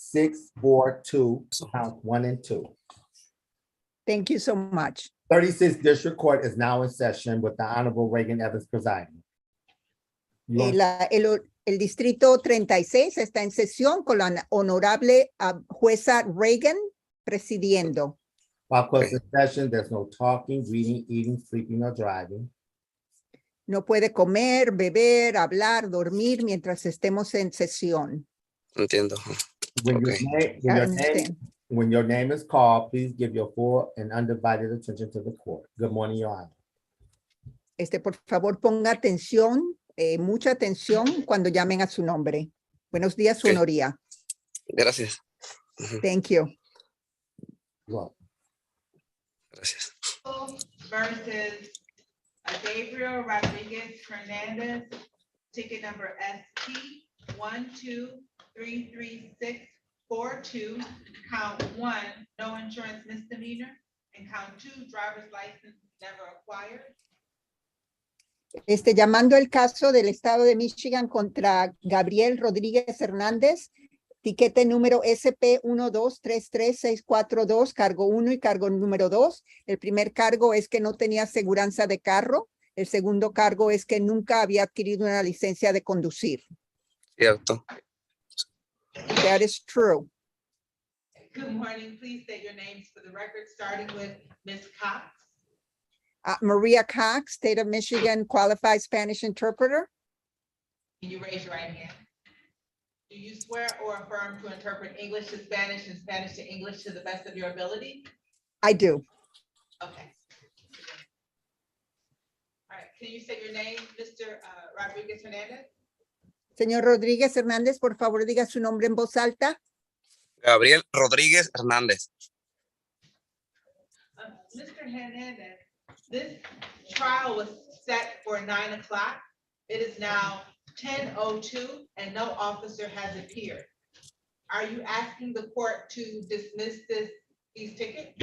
642, count 1 and 2. Thank you so much. 36th District Court is now in session with the Honorable Raeigen Evans presiding. You want- El distrito 36 está en sesión con la honorable jueza Raeigen presidiendo. While closed in session, there's no talking, reading, eating, sleeping, or driving. No puede comer, beber, hablar, dormir mientras estemos en sesión. Entiendo. When your Okay. name- I understand. when your name is called, please give your full and undivided attention to the court. Good morning, Your Honor. Por favor, ponga atención, mucha atención cuando llamen a su nombre. Buenos días, su Ok. honoría. Gracias. Ujú, Thank you. Well, Gracias. Versus Gabriel Rodriguez Hernandez, ticket number SP 12333642, count 1, no insurance misdemeanor, and count 2, driver's license never acquired. Llamando el caso del estado de Michigan contra Gabriel Rodríguez Hernández, tiquete número SP 1233642, cargo 1 y cargo número 2. El primer cargo es que no tenía aseguranza de carro. El segundo cargo es que nunca había adquirido una licencia de conducir. Cierto. That is true. Good morning, please state your names for the record, starting with Ms. Cox. Maria Cox, State of Michigan, qualified Spanish interpreter. Can you raise your right hand? Do you swear or affirm to interpret English to Spanish and Spanish to English to the best of your ability? I do. Okay. All right, can you say your name, Mr. Rodriguez Hernandez? Señor Rodríguez Hernández, por favor, diga su nombre en voz alta. Gabriel Rodríguez Hernández. Mr. Hernandez, this trial was set for 9 o'clock. It is now 10:02 and no officer has appeared. Are you asking the court to dismiss these tickets?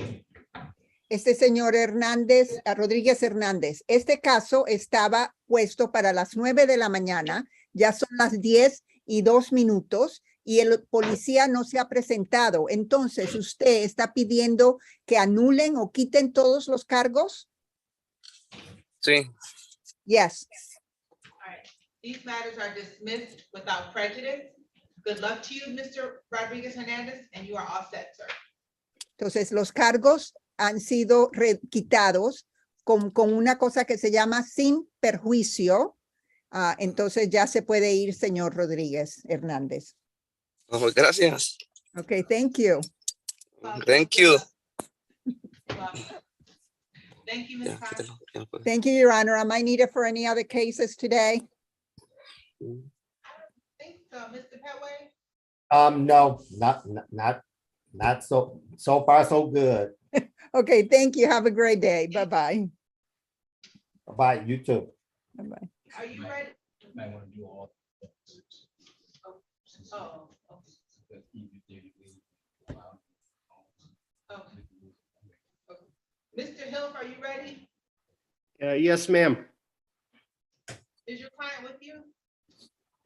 Señor Hernández, Rodríguez Hernández, este caso estaba puesto para las 9 de la mañana, ya son las 10:02 y el policía no se ha presentado. Entonces, ¿usted está pidiendo que anulen o quiten todos los cargos? Sí. Yes. All right, these matters are dismissed without prejudice. Good luck to you, Mr. Rodriguez Hernandez, and you are all set, sir. Entonces, los cargos han sido quitados con una cosa que se llama sin perjuicio. Entonces, ya se puede ir, señor Rodríguez Hernández. Oh, gracias. Okay, thank you. Thank you. Welcome. Thank you, Ms. Ya, Cox. quítalo, ya puedes. Thank you, Your Honor. Am I needed for any other cases today? Think so, Mr. Petway? No, not so far, so good. Okay, thank you. Have a great day. Bye-bye. Bye, you too. Bye-bye. Are you ready? Might want to do all. Oh, okay. Mr. Hill, are you ready? Yes, ma'am. Is your client with you?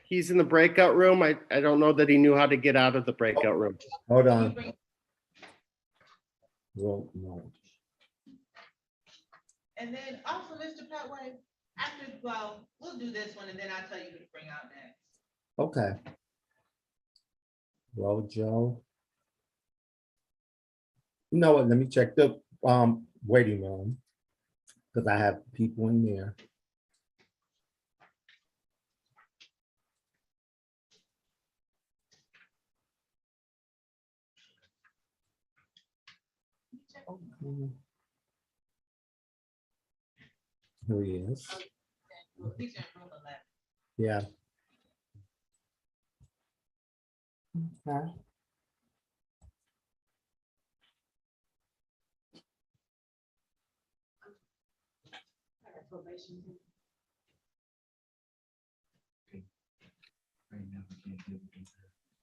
He's in the breakout room. I don't know that he knew how to get out of the breakout room. Hold Can you on. bring- Well, no. And then also, Mr. Petway, well, we'll do this one and then I'll tell you who to bring out next. Okay. Well, Joe. You know what? Let me check the waiting room because I have people in there. Here he is. Well, these are in room 11. Yeah. Okay. I got probation.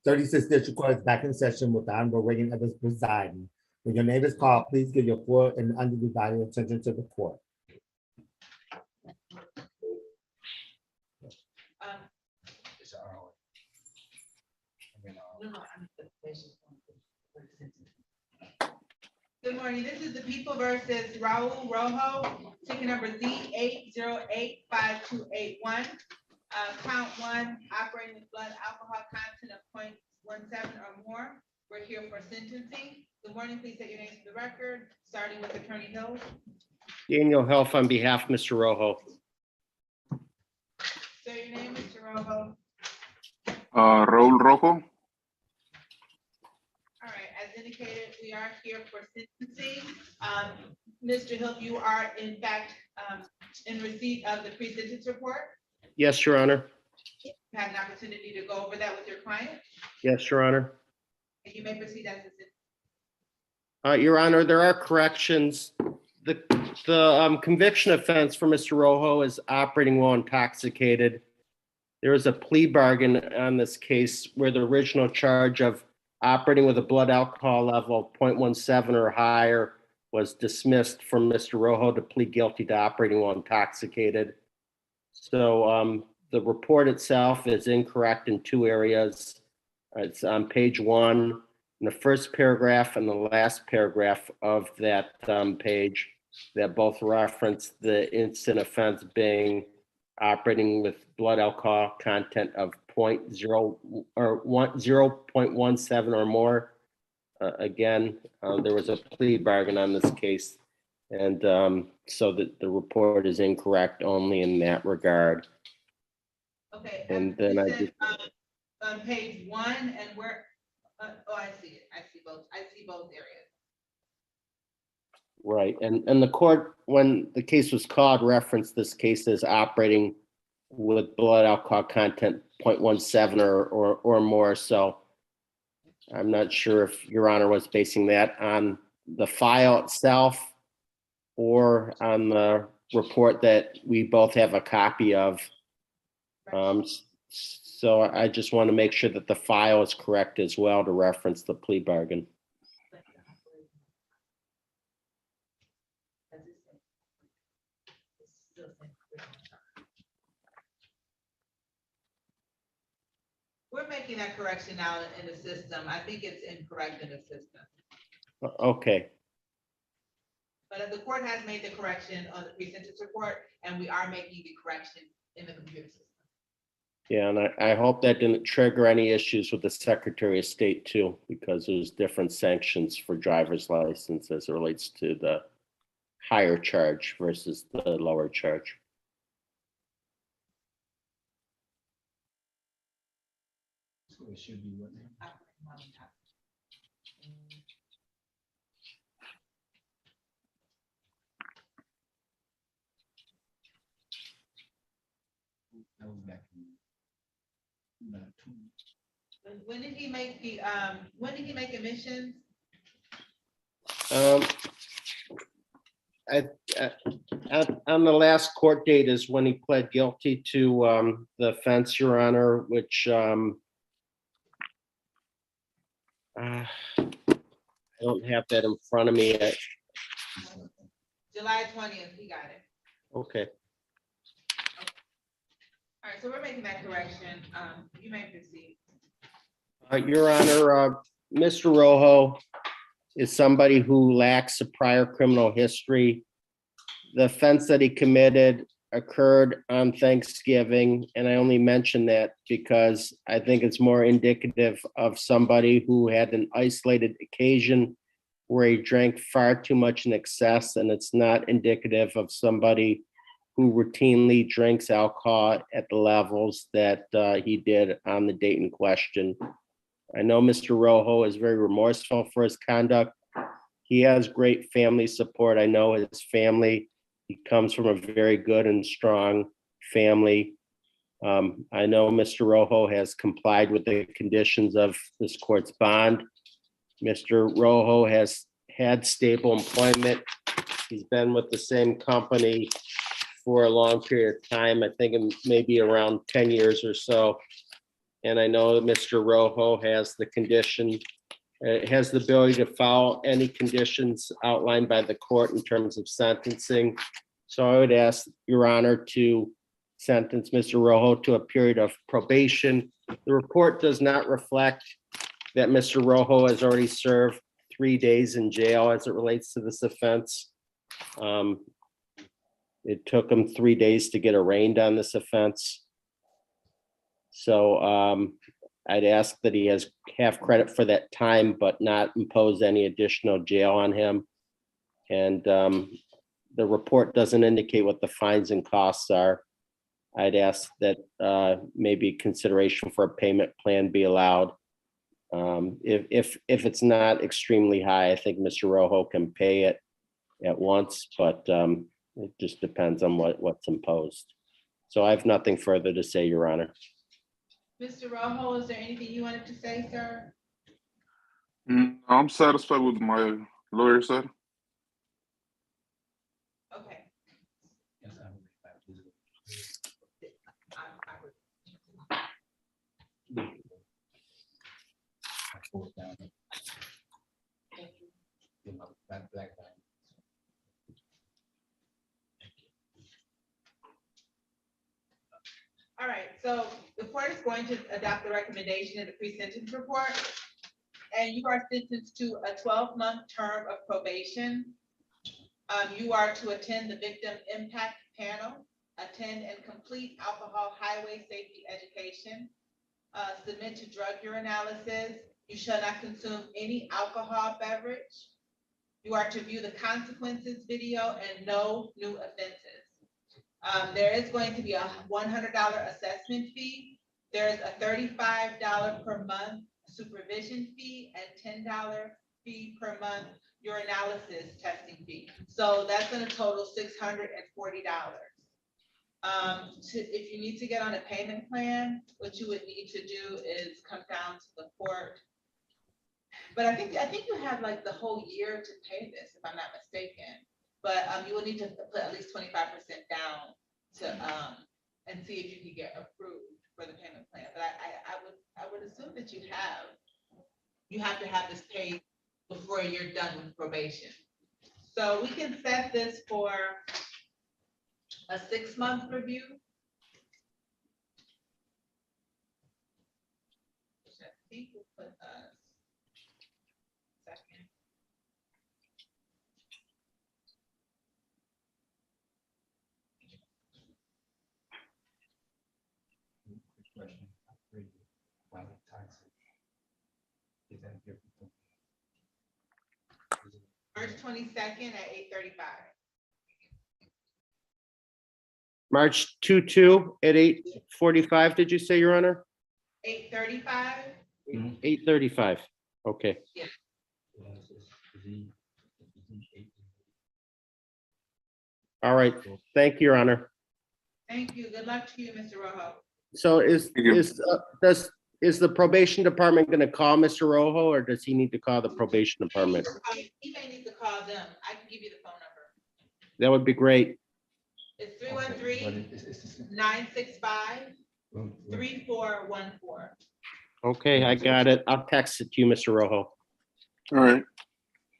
36th District Court is back in session with the Honorable Raeigen Evans presiding. When your name is called, please give your full and undivided attention to the court. No, no, I'm Good morning. This is the People versus Raul Rojo, ticket number Z8085281. Count one, operating with blood alcohol content of 0.17 or more. We're here for sentencing. Good morning. Please state your names for the record, starting with Attorney Hill. Daniel Health on behalf of Mr. Rojo. Say your name, Mr. Rojo. Raúl Rojo. All right, as indicated, we are here for sentencing. Mr. Hill, you are in fact in receipt of the pre-sentence report. Yes, Your Honor. You had an opportunity to go over that with your client, Yes, Your Honor. and you may proceed as a citizen. Your Honor, there are corrections. The conviction offense for Mr. Rojo is operating while intoxicated. There is a plea bargain on this case where the original charge of operating with a blood alcohol level of 0.17 or higher was dismissed from Mr. Rojo to plead guilty to operating while intoxicated. So the report itself is incorrect in two areas. It's on page 1, in the first paragraph and the last paragraph of that page, that both reference the instant offense being operating with blood alcohol content of 0.17 or more. Again, there was a plea bargain on this case, and so the report is incorrect only in that regard. Okay. And then I you said, just- on page 1, and where, oh, I see it. I see both areas. Right, and the court, when the case was called, referenced this case as operating with blood alcohol content 0.17 or more. So I'm not sure if Your Honor was basing that on the file itself or on the report that we both have a copy of. So I just want to make sure that the file is correct as well to reference the plea bargain. We're making that correction now in the system. I think it's incorrect in the system. Okay, But the court has made the correction on the pre-sentence report, and we are making the correction in the computer system. yeah, and I hope that didn't trigger any issues with the Secretary of State too, because there's different sanctions for driver's license as it relates to the higher charge versus the lower charge. So it should be what now? That was back in. When did he make the, when did he make admissions? On the last court date is when he pled guilty to the offense, Your Honor, which I don't have that in front of me yet. July 20th, he got it. Okay. All right, so we're making that correction. You may proceed. Your Honor, Mr. Rojo is somebody who lacks a prior criminal history. The offense that he committed occurred on Thanksgiving, and I only mention that because I think it's more indicative of somebody who had an isolated occasion where he drank far too much in excess, and it's not indicative of somebody who routinely drinks alcohol at the levels that he did on the date in question. I know Mr. Rojo is very remorseful for his conduct. He has great family support. I know his family. He comes from a very good and strong family. I know Mr. Rojo has complied with the conditions of this court's bond. Mr. Rojo has had stable employment. He's been with the same company for a long period of time. I think maybe around 10 years or so. And I know that Mr. Rojo has the condition, has the ability to follow any conditions outlined by the court in terms of sentencing. So I would ask Your Honor to sentence Mr. Rojo to a period of probation. The report does not reflect that Mr. Rojo has already served 3 days in jail as it relates to this offense. It took him 3 days to get arraigned on this offense. So I'd ask that he has half credit for that time, but not impose any additional jail on him. And the report doesn't indicate what the fines and costs are. I'd ask that maybe consideration for a payment plan be allowed. If it's not extremely high, I think Mr. Rojo can pay it at once, but it just depends on what's imposed. So I have nothing further to say, Your Honor. Mr. Rojo, is there anything you wanted to say, sir? I'm satisfied with my lawyer said. Okay. All right, so the court is going to adopt the recommendation in the pre-sentence report. And you are sentenced to a 12-month term of probation. You are to attend the victim impact panel, attend and complete alcohol highway safety education, submit to drug urinalysis. You shall not consume any alcohol beverage. You are to view the consequences video and no new offenses. There is going to be a $100 assessment fee. There's a $35 per month supervision fee and $10 fee per month urinalysis testing fee. So that's gonna total $640. If you need to get on a payment plan, what you would need to do is come down to the court. But I think you have like the whole year to pay this, if I'm not mistaken. But you will need to put at least 25% down to and see if you can get approved for the payment plan. But I would assume that you have to have this paid before you're done with probation. So we can set this for a 6-month review. Which I think will put us second. March 22nd at 8:35. March 2/2 at 8:45, did you say, Your Honor? 8:35. 8:35, okay. All right, thank you, Your Honor. Thank you. Good luck to you, Mr. Rojo. So Thank you. is the probation department gonna call Mr. Rojo, or does he need to call the probation department? He may need to call them. I can give you the phone number. That would be great. It's 313-965-3414. Okay, I got it. I'll text it to you, Mr. Rojo. All right.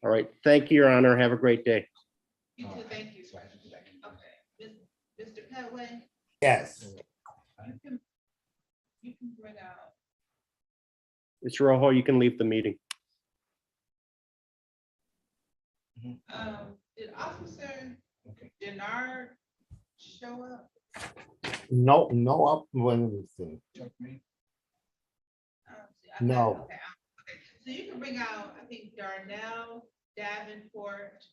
All right, thank you, Your Honor. Have a great day. You too, thank you. Okay, Mr. Petway, Yes. you can bring out. Mr. Rojo, you can leave the meeting. Did Officer Denard show up? No, up when we see. I don't see- No. Okay, so you can bring out, I think, Darnell Davenport,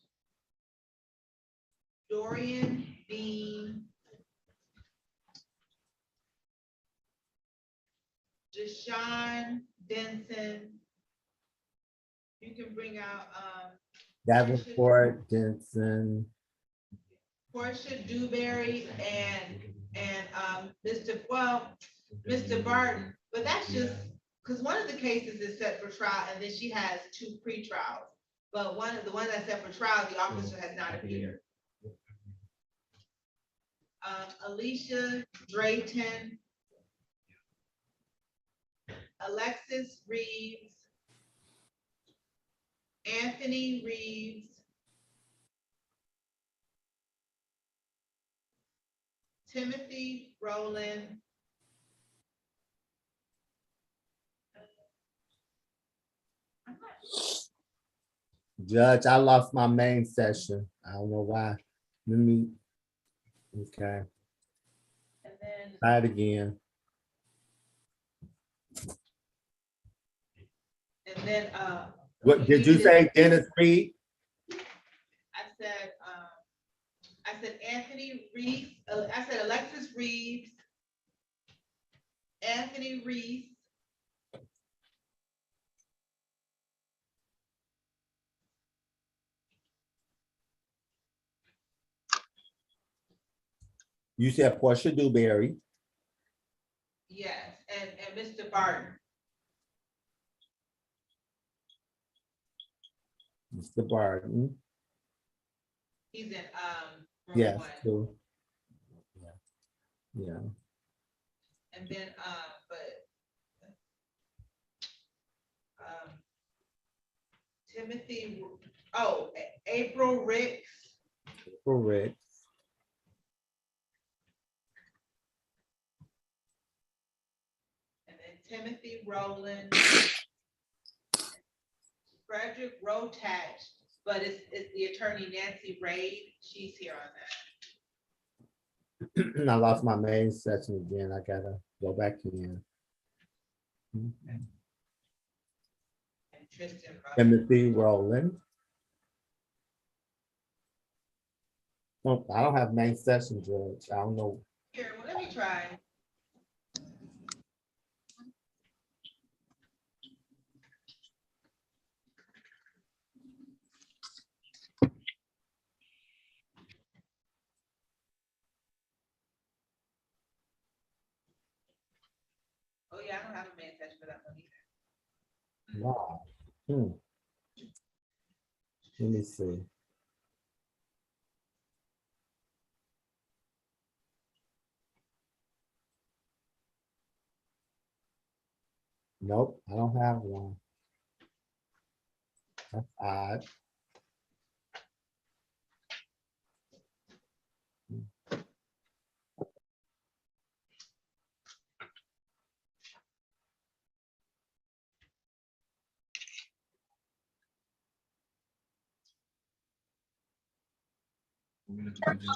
Dorian Dean, Deshaun Denson. You can bring out Davenport, Jensen. Portia Dewberry and Mr. Barton, but that's just because one of the cases is set for trial and then she has 2 pre-trials. But the one that's set for trial, the officer has not appeared. Alicia Drayton, Alexis Reeves, Anthony Reeves, Timothy Rowland, Judge, I lost my main session. I don't know why. Let me, okay, And then, try it again. What, did you say Dennis Reed? I said Anthony Reese, I said Alexis Reeves, Anthony Reese, You said Portia Dewberry. yes, and Mr. Barton. Mr. Barton. He's in, room Yes, one. true. Yeah. And then, Timothy, April Ricks, Correct. and then Timothy Rowland, Frederick Rotach, but it's the attorney Nancy Raid, she's here on that. I lost my main session again. I gotta go back in. And Tristan Russell. Timothy Rowland. No, I don't have main session, Judge. I don't know. Here, well, let me try. Oh, yeah, I don't have a main session for that one either. Wow. Hmm. Let me see. Nope, I don't have one. That's odd.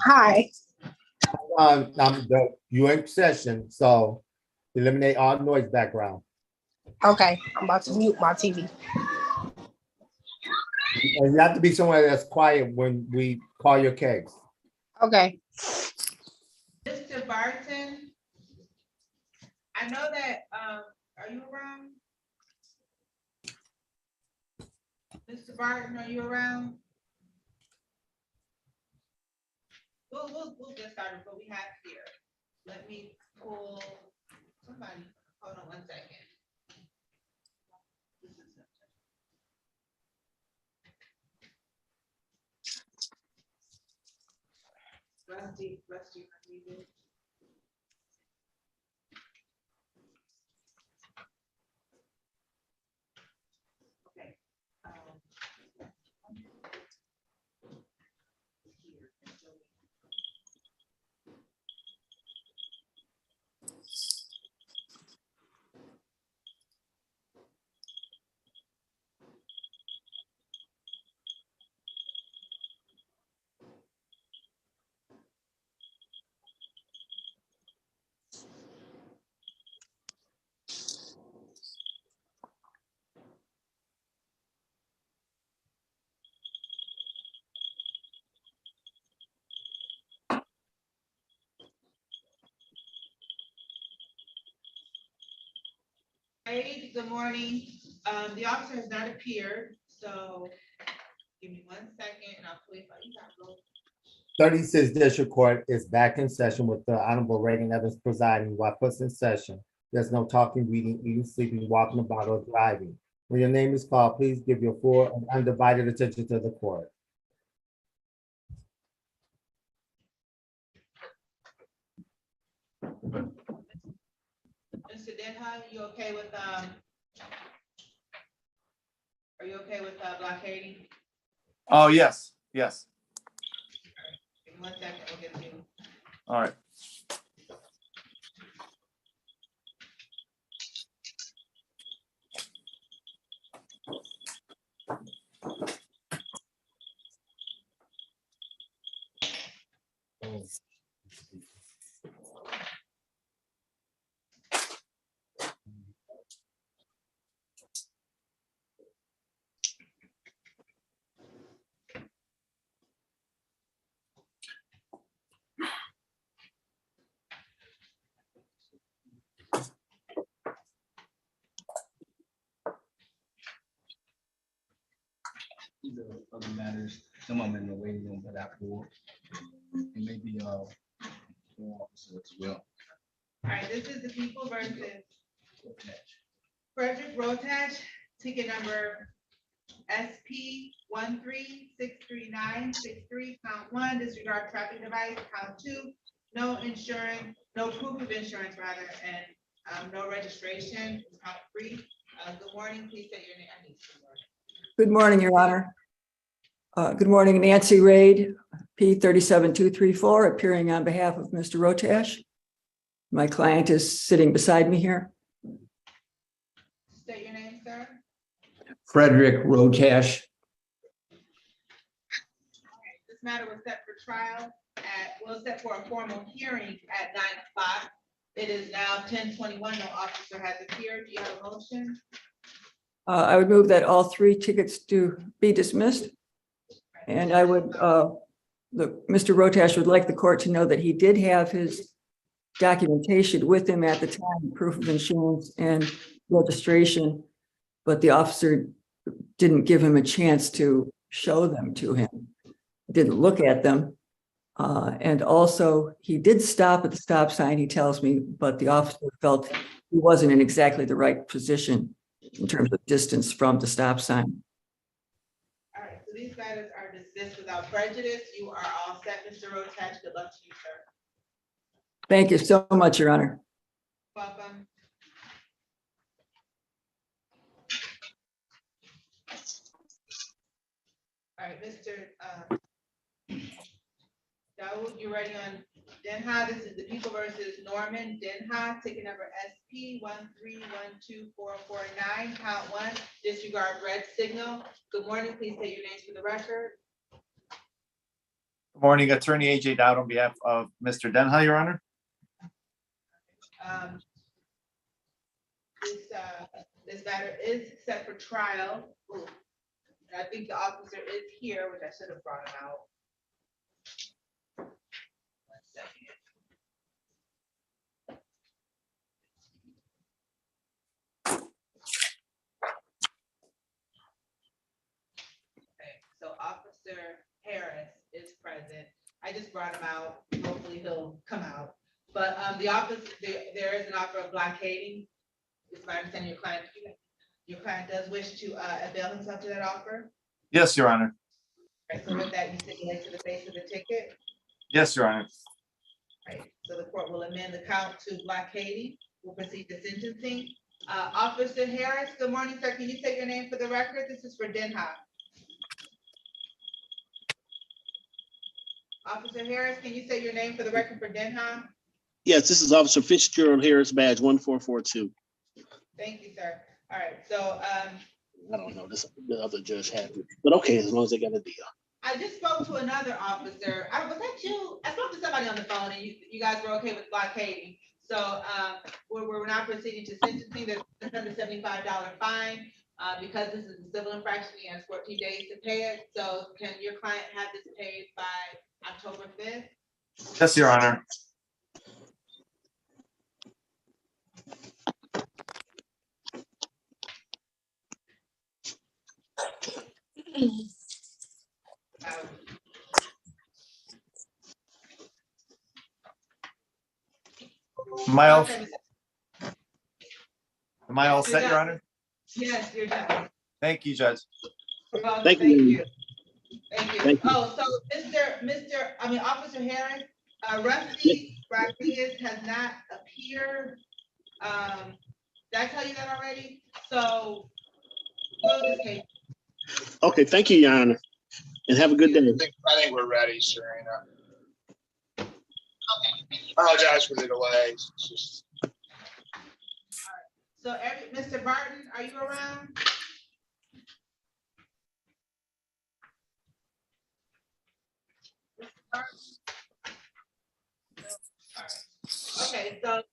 Hi. You're in session, so eliminate all noise background. Okay, I'm about to mute my TV. And you have to be somewhere that's quiet when we call your case. Okay. Mr. Barton, I know that, are you around? Mr. Barton, are you around? We'll get started, but we have here. Let me pull somebody, hold on 1 second. Rusty, are you good? Okay. Hey, good morning. The officer has not appeared, so give me 1 second and I'll pull it. You got roll. 36 District Court is back in session with the Honorable Raeigen Evans presiding. While person in session, there's no talking, reading, eating, sleeping, walking about, or driving. When your name is called, please give your full and undivided attention to the court. Mr. Denha, you okay with, are you okay with blockading? Oh, yes, yes. Give me 1 second, we'll get you. All right. these are other matters, some of them in the waiting room, but afterward. It may be, more officer as well. All right, this is the people versus Frederick Rotach, ticket number SP 1363963, count 1, disregard traffic device, count 2, no insurance, no proof of insurance rather, and no registration, count 3. Good morning, please state your name. I need some more. Good morning, Your Honor. Good morning, Nancy Raid, P 37234, appearing on behalf of Mr. Rotash. My client is sitting beside me here. State your name, sir. Frederick Rotash. This matter was set for trial set for a formal hearing at 9 o'clock. It is now 10:21. No officer has appeared. Do you have a motion? I would move that all 3 tickets to be dismissed. And I would, Mr. Rotash would like the court to know that he did have his documentation with him at the time, proof of insurance and registration, but the officer didn't give him a chance to show them to him. Didn't look at them. And also he did stop at the stop sign, he tells me, but the officer felt he wasn't in exactly the right position in terms of distance from the stop sign. All right, so these matters are dismissed without prejudice. You are all set, Mr. Rotash. Good luck to you, sir. Thank you so much, Your Honor. Welcome. All right, Mr. Dawood, you ready on Denha? This is the people versus Norman Denha, ticket number SP 1312449, count 1, disregard red signal. Good morning, please state your names for the record. Good morning, Attorney AJ Dowd on behalf of Mr. Denha, Your Honor. This matter is set for trial. Ooh, and I think the officer is here, which I should have brought him out. 1 second. Okay, so Officer Harris is present. I just brought him out. Hopefully he'll come out. But the office, there is an offer of blockading. It's my understanding your client does wish to avail himself to that offer. Yes, Your Honor. Right, so with that, you stipulate to the face of the ticket. Yes, Your Honor. Right, so the court will amend the count to blockading. We'll proceed to sentencing. Officer Harris, good morning, sir. Can you state your name for the record? This is for Denha. Officer Harris, can you say your name for the record for Denha? Yes, this is Officer Fitzgerald Harris, badge 1442. Thank you, sir. All right, so I don't know, this the other judge had it, but okay, as long as they got a deal. I just spoke to another officer. Was that you? I spoke to somebody on the phone and you guys were okay with blockading. So we're now proceeding to sentencing. There's a $175 fine. Because this is a civil infraction, he has 14 days to pay it. So can your client have this paid by October 5th? Yes, Your Honor. Am I all set, Your Honor? Yes, you're done. Thank you, Judge. Well, Thank you. Thank you. Thank you. Oh, so Officer Harris, Rusty Rodriguez has not appeared. Did I tell you that already? So close this case. Okay, thank you, Your Honor, and have a good day. I think we're ready, Serena. Apologize for the delay. It's just... So Mr. Barton, are you around? Okay, so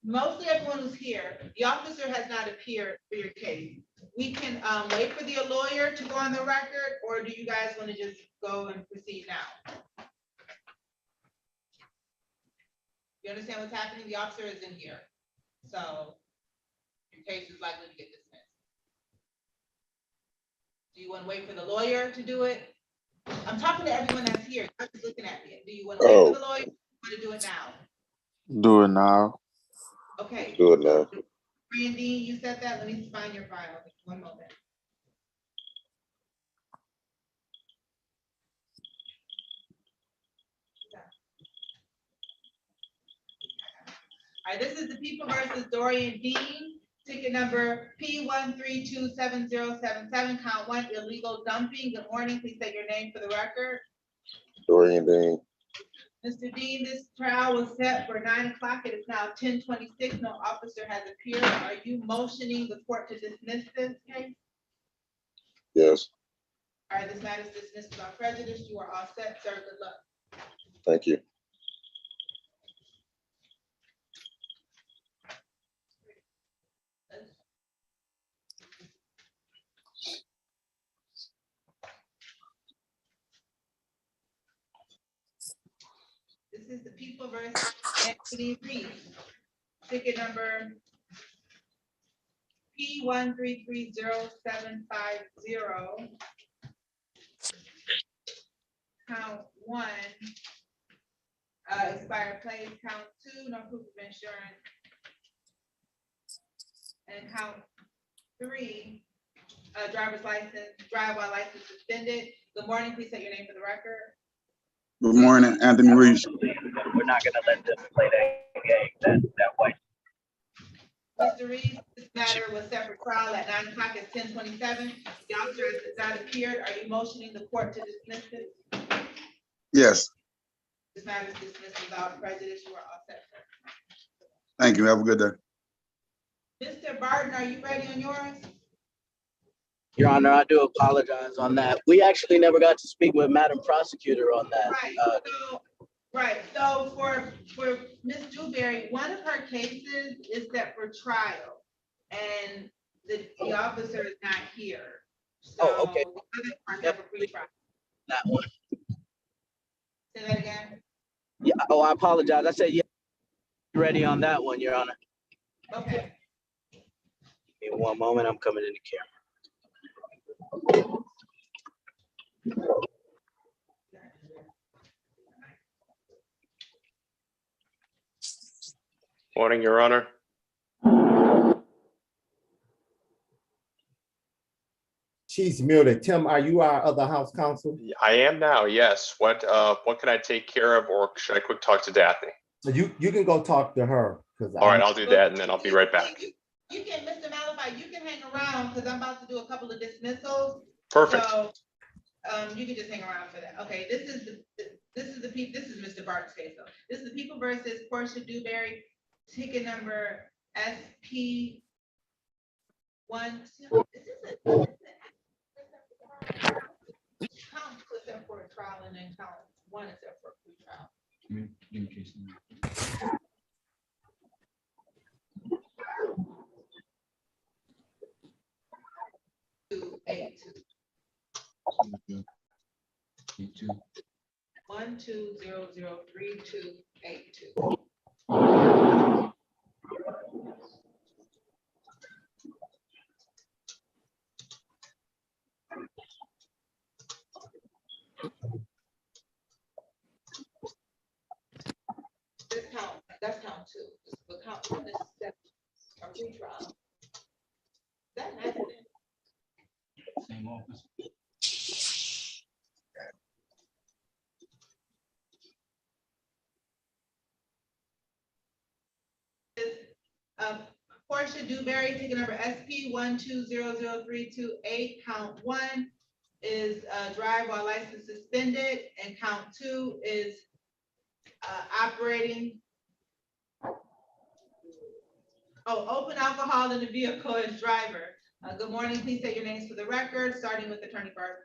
mostly everyone who's here, the officer has not appeared for your case. We can wait for the lawyer to go on the record, or do you guys want to just go and proceed now? You understand what's happening? The officer is in here. So your case is likely to get dismissed. Do want to wait for the lawyer to do it? I'm talking to everyone that's here. I'm just looking at me. Do you want to wait for the lawyer? Or want to do it now? Do it now. Okay. Do it now. Randy, you said that. Let me find your file. One moment. All right, this is the People versus Dorian Dean, ticket number P132707, count 1, illegal dumping. Good morning. Please state your name for the record. Dorian Dean. Mr. Dean, this trial was set for 9 o'clock. It is now 10:26. No officer has appeared. Are you motioning the court to dismiss this case? Yes, All right, this matter is dismissed without prejudice. You are all set, sir. Good luck. thank you. This is the People versus Anthony Reeves, ticket number P133070, count 1, expired plates, count 2, no proof of insurance, and count 3, driver's license, drive while license suspended. Good morning, please state your name for the record. Good morning, Anthony Reeves. We're not gonna let them play that game, that white. Mr. Reeves, this matter was set for trial at 9 o'clock. It's 10:27. The officer has not appeared. Are you motioning the court to dismiss it? Yes, This matter is dismissed without prejudice. You are all set, sir. thank you. Have a good day. Mr. Barton, are you ready on yours? Your Honor, I do apologize on that. We actually never got to speak with Madam Prosecutor on that. Right, so for Ms. Dewberry, one of her cases is set for trial, and the officer is not here. Oh, okay. So the other part is for pre-trial. That one. Say that again? Yeah, oh, I apologize. I said, yeah, ready on that one, Your Honor. Okay. Give me one moment, I'm coming in the camera. Morning, Your Honor. She's muted. Tim, are you our other House counsel? I am now, yes. What can I take care of, or should I quick talk to Daphne? You can go talk to her. All right, I'll do that, and then I'll be right back. You can, Mr. Malafide, you can hang around, because I'm about to do a couple of dismissals. Perfect. So, you can just hang around for that. Okay, this is Mr. Bart's case, though. This is the People versus Portia Dewberry, ticket number SP 1, 2. Count 2 is up for a trial, and then count 1 is up for a pre-trial. Two, 8, 2. 1, 2, 0, 0, 3, 2, 8, 2. This count, that's count 2. But count 1 is set a pre-trial. That matters. Same office. Portia Dewberry, ticket number SP 1200328, count 1 is drive while license suspended, and count 2 is operating. Open alcohol in the vehicle as driver. Good morning, please say your names for the record, starting with Attorney Barton.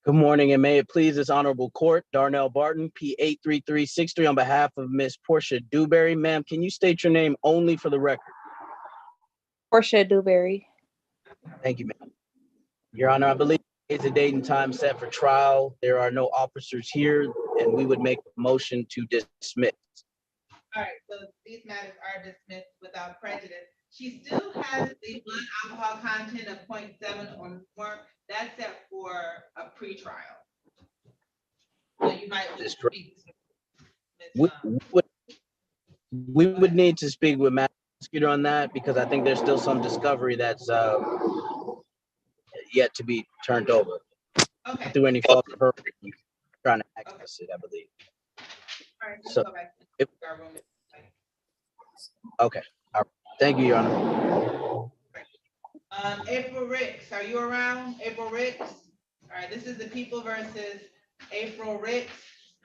Good morning, and may it please this honorable court, Darnell Barton, P83363, on behalf of Miss Portia Dewberry. Ma'am, can you state your name only for the record? Portia Dewberry. Thank you, ma'am. Your Honor, I believe it's a date and time set for trial. There are no officers here, and we would make a motion to dismiss. All right, so these matters are dismissed without prejudice. She still has the blood alcohol content of 0.7 or more. That's set for a pretrial. So you might want to That's speak. We would need to speak with Matt Prosecutor on that because I think there's still some discovery that's yet to be turned over Okay. through any fault of her trying to access it, I believe. All right, So, go back to if- our room. Okay. All right. Thank you, Your Honor. April Ricks, are you around? April Ricks? All right, this is the People versus April Ricks,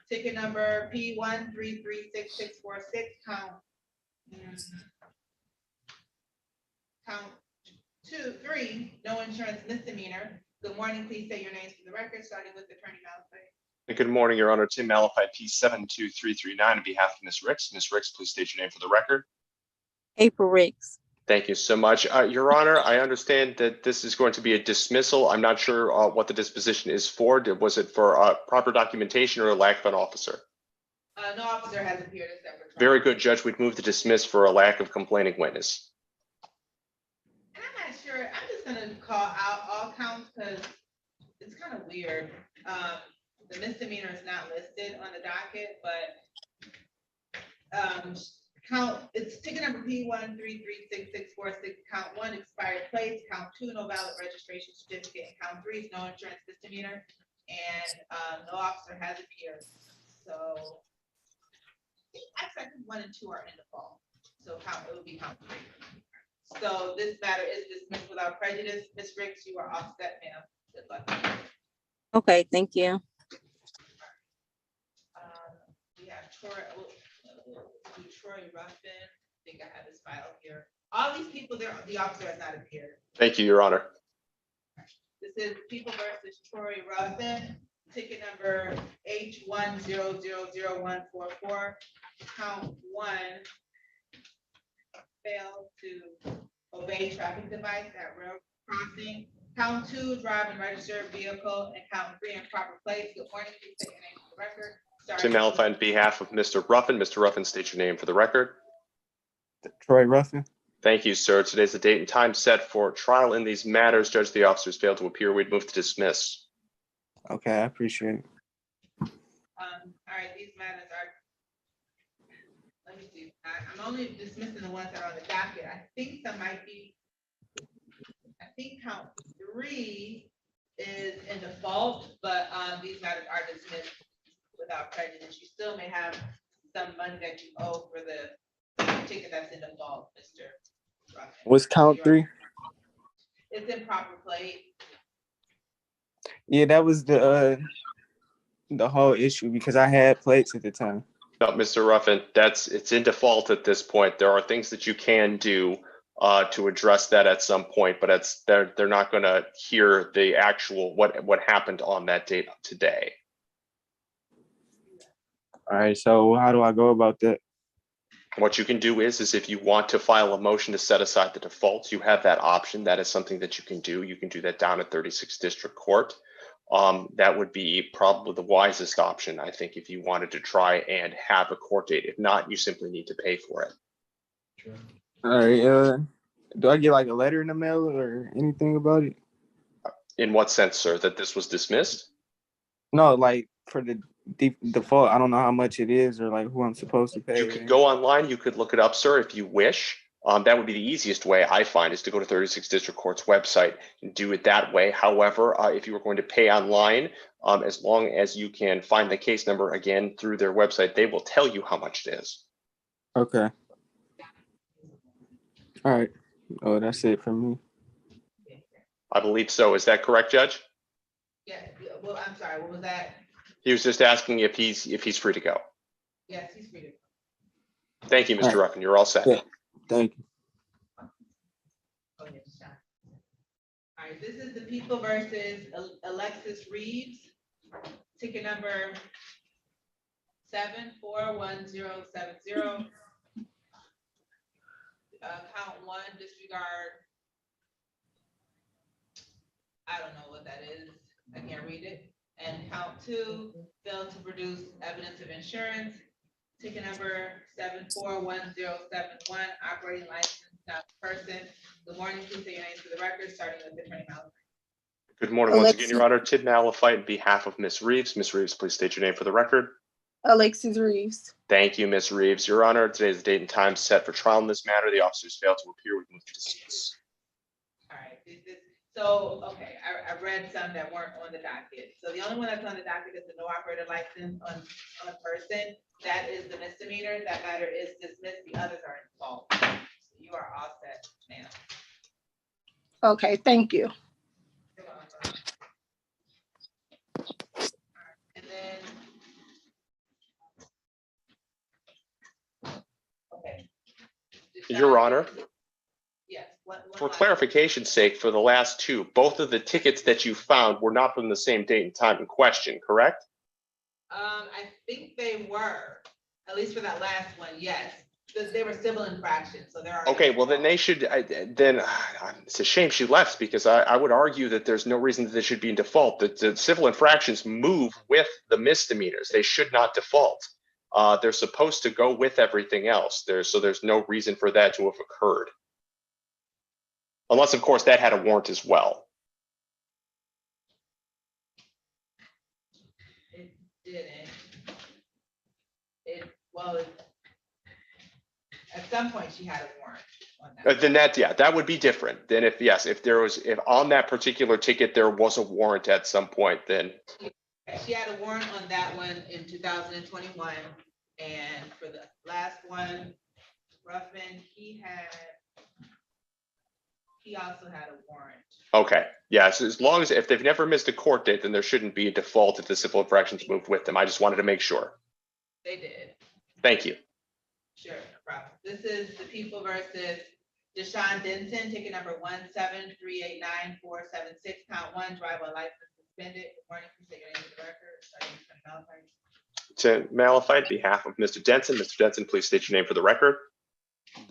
ticket number P1336646, count. Count 3, no insurance misdemeanor. Good morning, please say your names for the record, starting with Attorney Malfoy. Good morning, Your Honor. Tim Malafide, P72339 on behalf of Ms. Ricks. Ms. Ricks, please state your name for the record. April Ricks. Thank you so much. Your Honor, I understand that this is going to be a dismissal. I'm not sure what the disposition is for. Was it for proper documentation or a lack of an officer? No officer has appeared except for. Very good, Judge. We'd move to dismiss for a lack of complaining witness. And I'm not sure, I'm just gonna call out all counts because it's kind of weird. The misdemeanor is not listed on the docket, but it's ticket number P1336646, count 1, expired plates, count 2, no valid registration certificate, and count 3 is no insurance misdemeanor, and no officer has appeared. So actually 1 and 2 are in default, so it would be count 3. So this matter is dismissed without prejudice. Ms. Ricks, you are offset, ma'am. Good luck. Okay, thank you. We have Troy Ruffin. I think I have his file here. All these people there, the officer has not appeared. Thank you, Your Honor. This is People versus Troy Ruffin, ticket number H1000144. Count 1 failed to obey traffic device at railroad crossing. Count 2, drive and register vehicle, and count 3, improper place. Good morning, please state your name for the record. Tim Malafide, on behalf of Mr. Ruffin. Mr. Ruffin, state your name for the record. Troy Ruffin. Thank you, sir. Today's the date and time set for trial in these matters. Judge, the officers failed to appear. We'd move to dismiss. Okay, I appreciate it. All right, these matters are, let me see, I'm only dismissing the ones that are on the docket. I think count 3 is in default, but these matters are dismissed without prejudice. You still may have some money that you owe for the ticket that's in default, Mr. Ruffin. What's count 3? It's improper plate. Yeah, that was the whole issue because I had plates at the time. No, Mr. Ruffin, it's in default at this point. There are things that you can do to address that at some point, but they're not going to hear the actual what happened on that date today. All right, so how do I go about that? What you can do is if you want to file a motion to set aside the defaults, you have that option. That is something that you can do. You can do that down at 36th District Court. That would be probably the wisest option, I think, if you wanted to try and have a court date. If not, you simply need to pay for it. All right, do I get like a letter in the mail or anything about it? In what sense, sir? That this was dismissed? No, like for the default, I don't know how much it is or like who I'm supposed to pay. You could go online. You could look it up, sir, if you wish. That would be the easiest way, I find, is to go to 36th District Court's website and do it that way. However, if you were going to pay online, as long as you can find the case number again through their website, they will tell you how much it is. Okay. All right. Oh, that's it for me. I believe so. Is that correct, Judge? Yeah, well, I'm sorry, what was that? He was just asking if he's free to go. Yes, he's free to go. Thank you, Mr. Ruffin. You're all set. Yeah. Thank you. All right, this is the People versus Alexis Reeves, ticket number 741070. Count 1, disregard. I don't know what that is. I can't read it. And count 2, failed to produce evidence of insurance. Ticket number 741071, operating license Now, person, good morning, please say your names for the record, starting with Attorney Mallory. Good morning once again, Your Honor. Tid Malafite on behalf of Ms. Reeves. Ms. Reeves, please state your name for the record. Alexis Reeves. Thank you, Ms. Reeves. Your Honor, today is the date and time set for trial in this matter. The officers failed to appear. We move to dismiss. All right, so, okay, I read some that weren't on the docket. So the only one that's on the docket is the no operator license on person. That is the misdemeanor. That matter is dismissed. The others are in fault. So you are all set, ma'am. Okay, thank you. And then. Okay. Your Honor, Yes. for clarification's sake, for the last two, both of the tickets that you found were not from the same date and time in question, correct? I think they were, at least for that last one, yes, because they were civil infractions, so there are. Okay, well then they should, it's a shame she left because I would argue that there's no reason that they should be in default. The civil infractions move with the misdemeanors. They should not default. They're supposed to go with everything else. So there's no reason for that to have occurred. Unless, of course, that had a warrant as well. It didn't. At some point she had a warrant on that. Then that would be different. Then if on that particular ticket there was a warrant at some point, then. She had a warrant on that one in 2021, and for the last one, Ruffin, he also had a warrant. Okay, yeah, so as long as, if they've never missed a court date, then there shouldn't be a default if the civil infractions moved with them. I just wanted to make sure. They did. Thank you. Sure, no problem. This is the people versus Deshaun Denson, ticket number 173899476, count one, driver license suspended. Good morning, please state your name for the record. To Malafite, on behalf of Mr. Denson. Mr. Denson, please state your name for the record.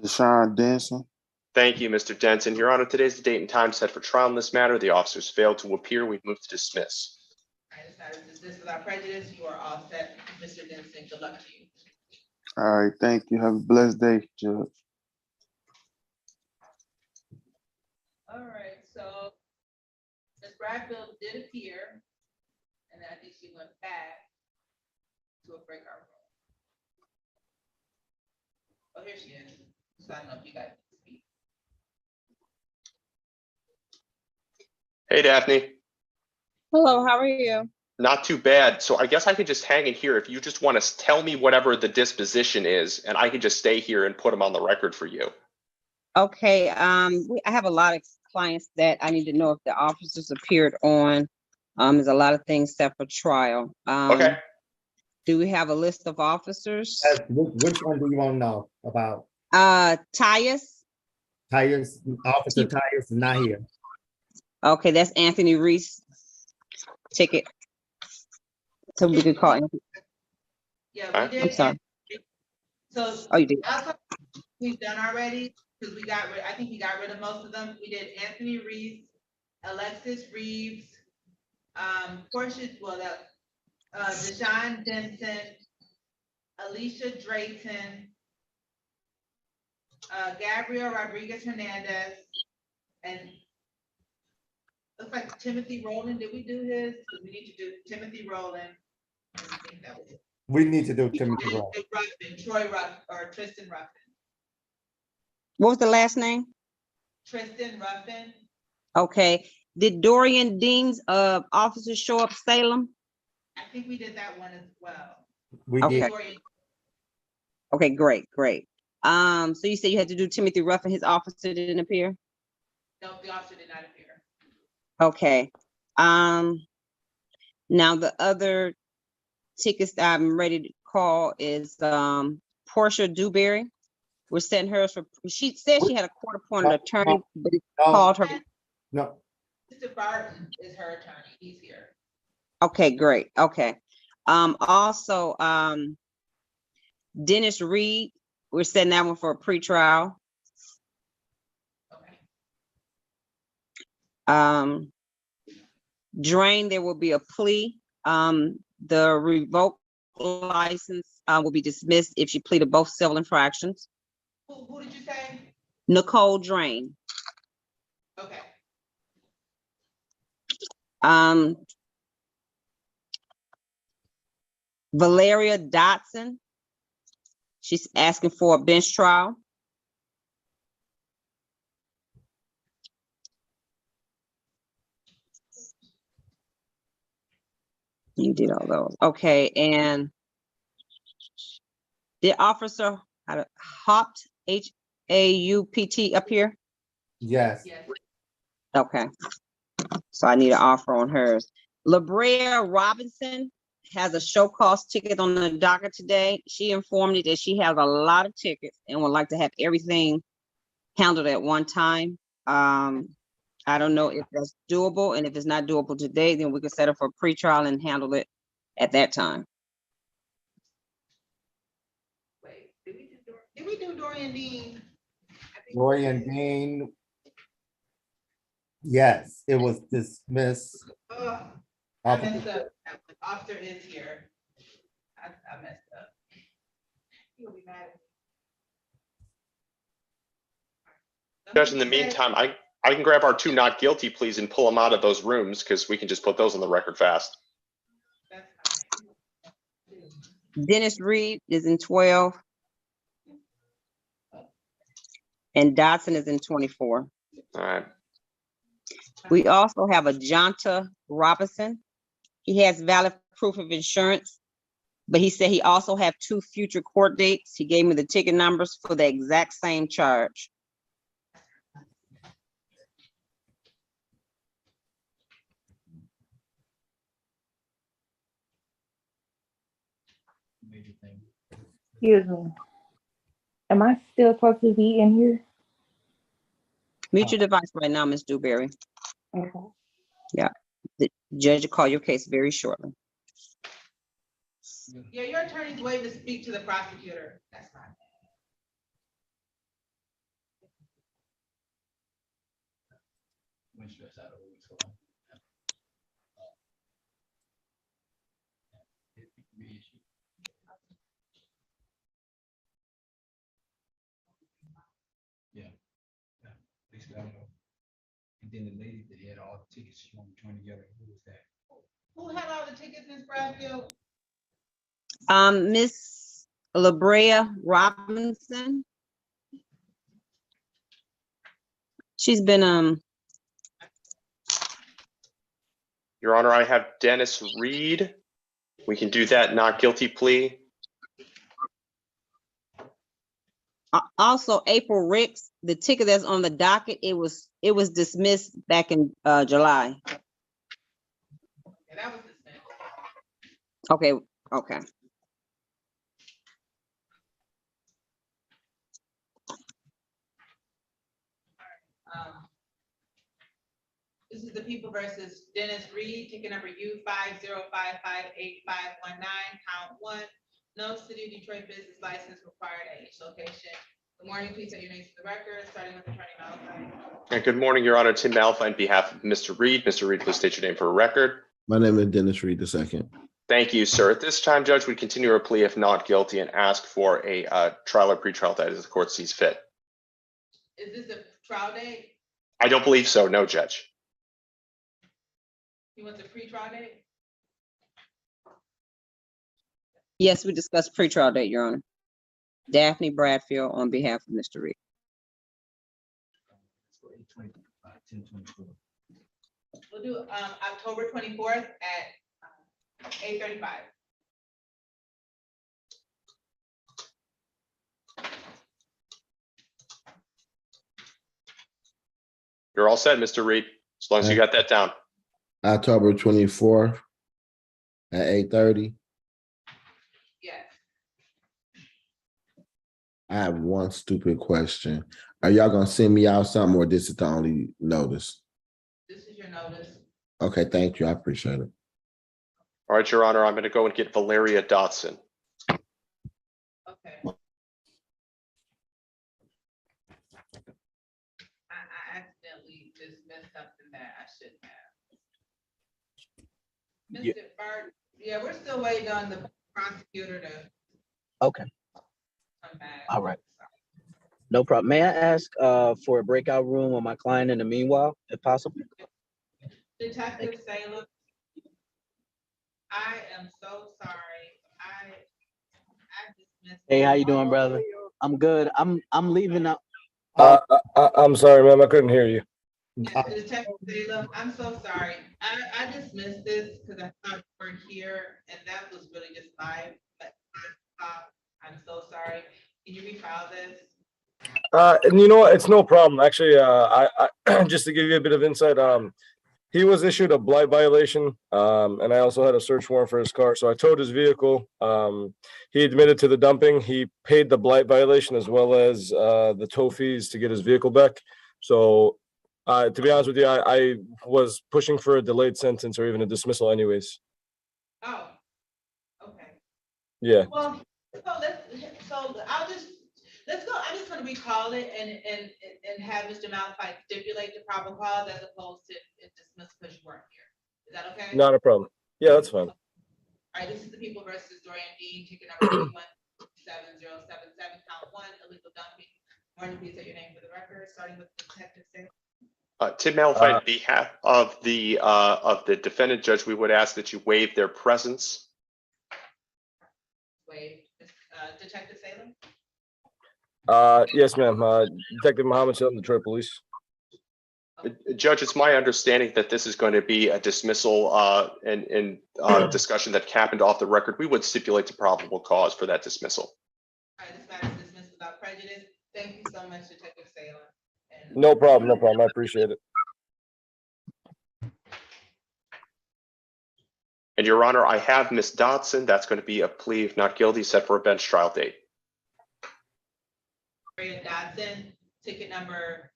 Deshaun Denson. Thank you, Mr. Denson. Your Honor, today's the date and time set for trial in this matter. The officers failed to appear. We've moved to dismiss. All right, this matter is dismissed without prejudice. You are all set. Mr. Denson, good luck to you. All right, thank you. Have a blessed day, Judge. All right, so Ms. Bradfield did appear, and then I think she went back to a breakout room. Oh, here she is. So I don't know if you guys can speak. Hey, Daphne. Hello, how are you? Not too bad. So I guess I could just hang in here if you just want to tell me whatever the disposition is, and I can just stay here and put them on the record for you. Okay, I have a lot of clients that I need to know if the officers appeared on. There's a lot of things set for trial. Okay. Do we have a list of officers? Which one do you want to know about? Tyus. Officer Tyus is not here. Okay, that's Anthony Reese ticket. So we could call Anthony. Yeah, we did. I'm sorry. So Oh, you did. We've done already because I think we got rid of most of them. We did Anthony Reese, Alexis Reeves, Portia, Deshaun Denson, Alicia Drayton, Gabriel Rodriguez Hernandez, and looks like Timothy Rowland. Did we do his? We need to do Timothy Rowland. I think that was it. We need to do Timothy Rowland. Troy Ruff or Tristan Ruffin. What was the last name? Tristan Ruffin. Okay. Did Dorian Dean's officers show up Salem? I think we did that one as well. We Okay. did. Okay, great. So you said you had to do Timothy Ruffin, his officer didn't appear? No, the officer did not appear. Okay. Now the other tickets that I'm ready to call is Portia Dewberry. We're setting hers for, she said she had a court-appointed attorney, but it called her. No. Mr. Barton is her attorney. He's here. Okay, great. Okay. Also, Dennis Reed, we're setting that one for a pretrial. Okay. Drain, there will be a plea. The revoked license will be dismissed if she pleaded both civil infractions. Who did you say? Nicole Drain. Okay, Valeria Dotson. She's asking for a bench trial. You did all those. Okay, and the officer Haupt, H-A-U-P-T up here? Yes. yes. Okay. So I need an offer on hers. LaBrea Robinson has a show cause ticket on the docket today. She informed me that she has a lot of tickets and would like to have everything handled at one time. I don't know if that's doable, and if it's not doable today, then we can set up for pretrial and handle it at that time. Wait, did we do Dorian Dean? Dorian Dean. Yes, it was dismissed. Ugh, I messed up. The officer is here. I messed up. He'll be mad at me. Judge, in the meantime, I can grab our 2 not guilty pleas and pull them out of those rooms because we can just put those on the record fast. Dennis Reed is in 12. And Dotson is in 24. All right. We also have a Jonta Robinson. He has valid proof of insurance, but he said he also have 2 future court dates. He gave me the ticket numbers for the exact same charge. Excuse me. Am I still supposed to be in here? Mute your device right now, Ms. Dewberry. Okay. Yeah, the judge will call your case very shortly. Yeah, your attorney's waiting to speak to the prosecutor. That's fine. And then the lady that had all the tickets, she wanted to join together. Who was that? Who had all the tickets, Ms. Bradfield? Miss LaBrea Robinson. She's been Your Honor, I have Dennis Reed. We can do that not guilty plea. Also April Ricks, the ticket that's on the docket, it was dismissed back in July. Yeah, that was dismissed. Okay, okay. This is the People versus Dennis Reed, ticket number U50558519, count 1. No City of Detroit business license required at each location. Good morning, please say your names for the record, starting with Attorney Malachi. And good morning, Your Honor. Tim Malfa on behalf of Mr. Reed. Mr. Reed, please state your name for a record. My name is Dennis Reed II. Thank you, sir. At this time, Judge, we continue our plea if not guilty and ask for a trial or pretrial date as the court sees fit. Is this a trial date? I don't believe so, no, Judge. You want the pre-trial date? Yes, we discussed pretrial date, Your Honor. Daphne Bradfield on behalf of Mr. Reed. We'll do October 24th at 8:35. You're all set, Mr. Reed, as long as you got that down. October 24th at 8:30. Yes. I have one stupid question. Are y'all gonna send me out something, or this is the only notice? This is your notice. Okay, thank you. I appreciate it. All right, Your Honor, I'm going to go and get Valeria Dotson. Okay. I accidentally dismissed something that I shouldn't have. Yeah. Mr. Bart, yeah, we're still waiting on the prosecutor to Okay, come back. all right. No problem. May I ask for a breakout room on my client in the meanwhile, if possible? Detective Salem, I am so sorry. I dismissed. Hey, how you doing, brother? I'm good. I'm leaving out. I'm sorry, ma'am. I couldn't hear you. Detective Salem, I'm so sorry. I dismissed this because I thought you weren't here and that was really just live. But I'm so sorry. Can you refile this? And you know what? It's no problem. Actually, I just to give you a bit of insight, he was issued a blight violation, and I also had a search warrant for his car. So I towed his vehicle. He admitted to the dumping. He paid the blight violation as well as the tow fees to get his vehicle back. So, to be honest with you, I was pushing for a delayed sentence or even a dismissal, anyways. Oh, okay. Yeah. Well, let's go. I'm just gonna recall it and have Mr. Malafide stipulate the probable cause as opposed to dismiss because you weren't here. Is that okay? Not a problem. Yeah, that's fine. All right, this is the People versus Dorian Dean, ticket number 317077, count 1, illegal dumping. Martin, please say your name for the record, starting with Detective Salem. Tim Malafide, on behalf of the defendant, Judge, we would ask that you waive their presence. Wait, Detective Salem? Yes, ma'am. Detective Mohammed Salem, Detroit Police. Judge, it's my understanding that this is going to be a dismissal and discussion that happened off the record. We would stipulate the probable cause for that dismissal. All right, this matter is dismissed without prejudice. Thank you so much, Detective Salem. No problem. No problem. I appreciate it. And Your Honor, I have Ms. Dodson. That's going to be a plea of not guilty set for a bench trial date. Maria Dodson, ticket number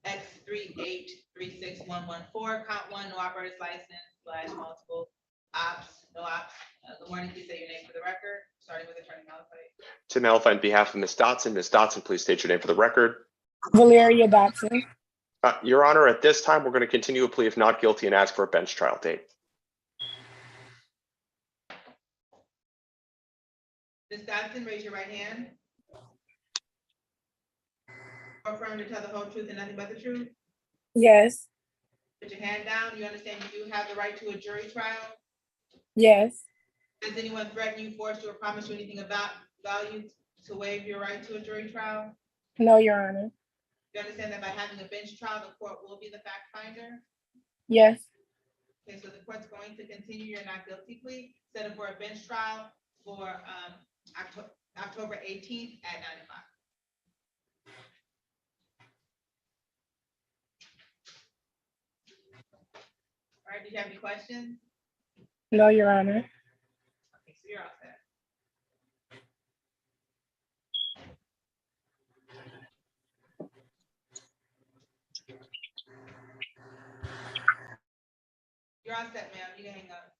X3836114, count 1, no operator's license / multiple ops, no ops. Good morning, please say your name for the record, starting with Attorney Malafide. Tim Malafide, on behalf of Ms. Dodson, please state your name for the record. Valeria Dotson. Your Honor, at this time, we're going to continue a plea of not guilty and ask for a bench trial date. Ms. Dodson, raise your right hand. Affirm to tell the whole truth and nothing but the truth. Yes. Put your hand down. You understand you do have the right to a jury trial? Yes. Has anyone threatened you, forced you, or promised you anything about value to waive your right to a jury trial? No, Your Honor. You understand that by having a bench trial, the court will be the fact finder? Yes. Okay, so the court's going to continue your not guilty plea, set it for a bench trial for October 18th at 9 o'clock. All right, do you have any questions? No, Your Honor. Okay, so you're all set. You're all set, ma'am. You can hang up.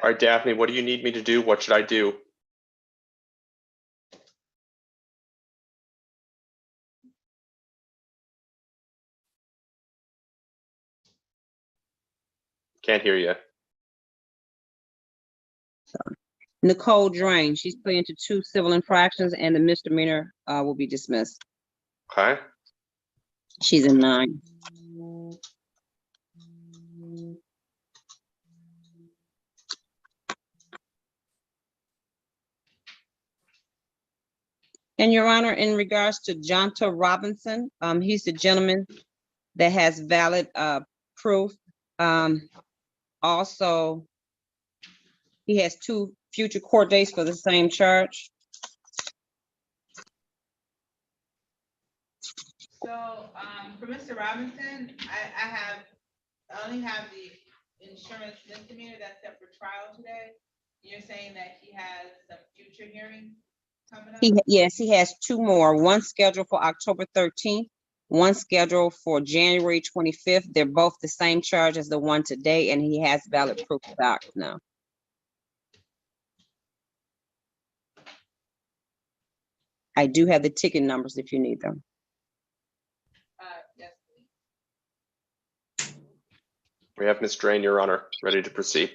All right, Daphne, what do you need me to do? What should I do? Can't hear you. Nicole Drain, she's pleading to 2 civil infractions and the misdemeanor will be dismissed. Okay. She's in 9. And Your Honor, in regards to Jonta Robinson, he's the gentleman that has valid proof. Also, he has 2 future court dates for the same charge. So for Mr. Robinson, I only have the insurance misdemeanor that's set for trial today. You're saying that he has some future hearings coming up? Yes, he has 2 more, one scheduled for October 13th, one scheduled for January 25th. They're both the same charge as the one today, and he has valid proof of that now. I do have the ticket numbers if you need them. Yes, please. We have Ms. Drain, Your Honor, ready to proceed.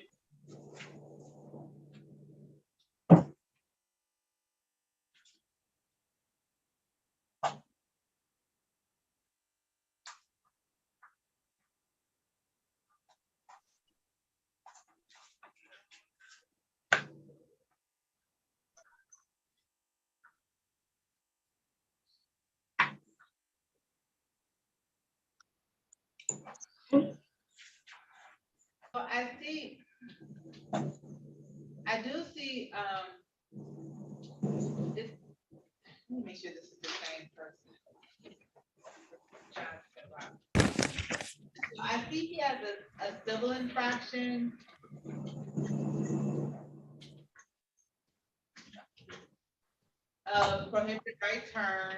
I see, I do see, let me make sure this is the same person. So I see he has a civil infraction. Prohibited right turn.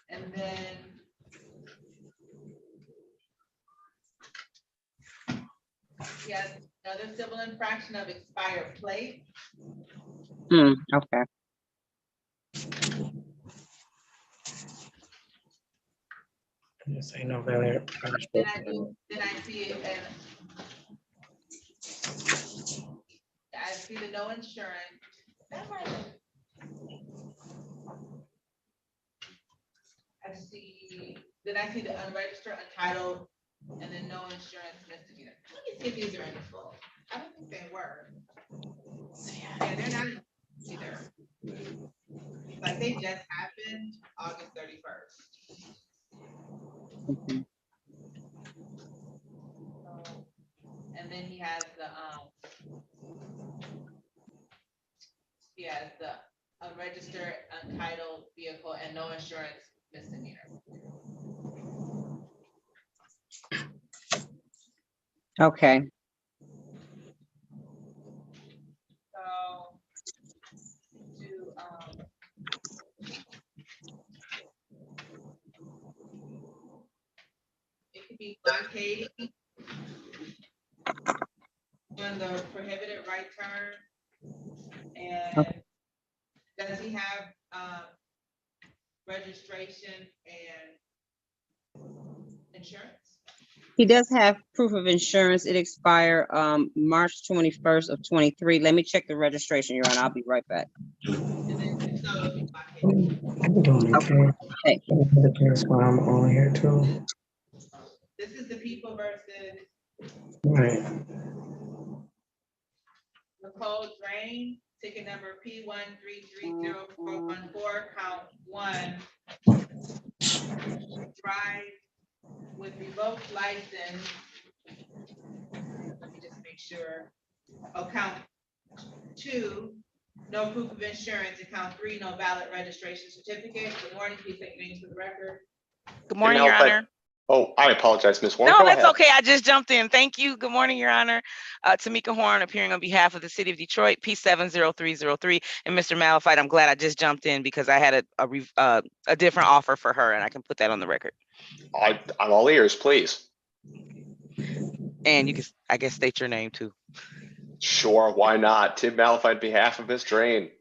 And then he has another civil infraction of expired plate. Okay. Say no failure. Then I see it and I see the no insurance. That might I see, then I see the unregistered, untitled, and then no insurance misdemeanor. Let me see if these are in full. I don't think they were. Yeah, they're not either. Like they just happened August 31st. And then he has the unregistered, untitled vehicle and no insurance misdemeanor. Okay. So it could be blockading on the prohibited right turn. And does he have registration and insurance? He does have proof of insurance. It expired March 21st of 23. Let me check the registration, Your Honor. I'll be right back. I'm doing okay. Hey. That's why I'm on here too. This is the people versus Right. Nicole Drain, ticket number P1330414, count 1. Drive with revoked license. Let me just make sure. Oh, count 2, no proof of insurance. And count 3, no valid registration certificate. Good morning, please take names for the record. Good morning, Your Honor. Oh, I apologize, Ms. Horn. No, Go that's ahead. okay. I just jumped in. Thank you. Good morning, Your Honor. Tamika Horn, appearing on behalf of the City of Detroit, P70303. And Mr. Malafide, I'm glad I just jumped in because I had a different offer for her, and I can put that on the record. I'm all ears, please. And you can, I guess, state your name too. Sure, why not? Tim Malafide, behalf of Ms. Drain.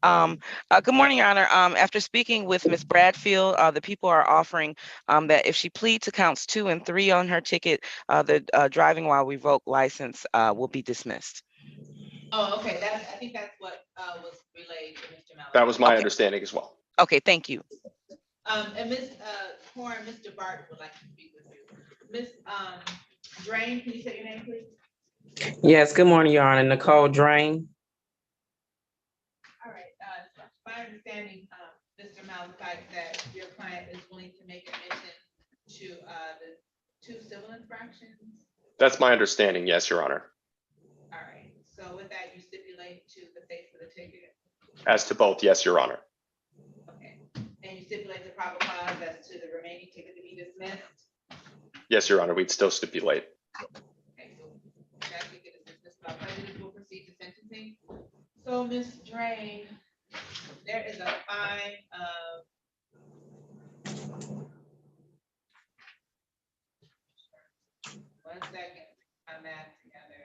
Good morning, Your Honor. After speaking with Ms. Bradfield, the people are offering that if she pleads to counts 2 and 3 on her ticket, the driving while revoked license will be dismissed. Oh, okay. I think that's what was relayed to Mr. Malafide. That was my understanding as well. Okay, thank you. And Ms. Horn, Mr. Barton would like to speak with you. Ms. Drain, can you say your name, please? Yes, good morning, Your Honor. Nicole Drain. All right, my understanding, Mr. Malafide, that your client is willing to make admission to the 2 civil infractions. That's my understanding, yes, Your Honor. All right, so with that, you stipulate to the face of the ticket? As to both, yes, Your Honor. Okay, and you stipulate the proper cause as to the remaining ticket to be dismissed? Yes, Your Honor, we'd still stipulate. Okay, so that ticket is dismissed without prejudice. We'll proceed to sentencing. So, Ms. Drain, there is a fine of one second, my math together.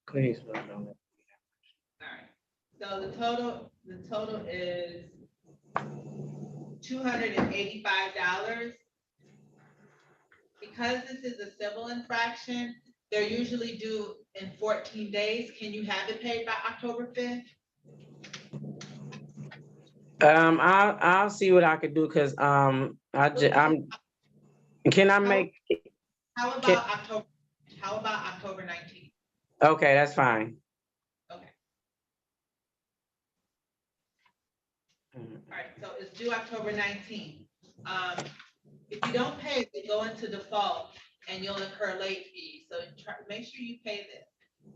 Please. All right, so the total is $285. Because this is a civil infraction, they're usually due in 14 days. Can you have it paid by October 5th? I'll see what I could do, cause, can I make, How about October? How about October 19th? okay, that's fine. Okay. All right, so it's due October 19th. If you don't pay, they go into default and you'll incur late fees. So make sure you pay this.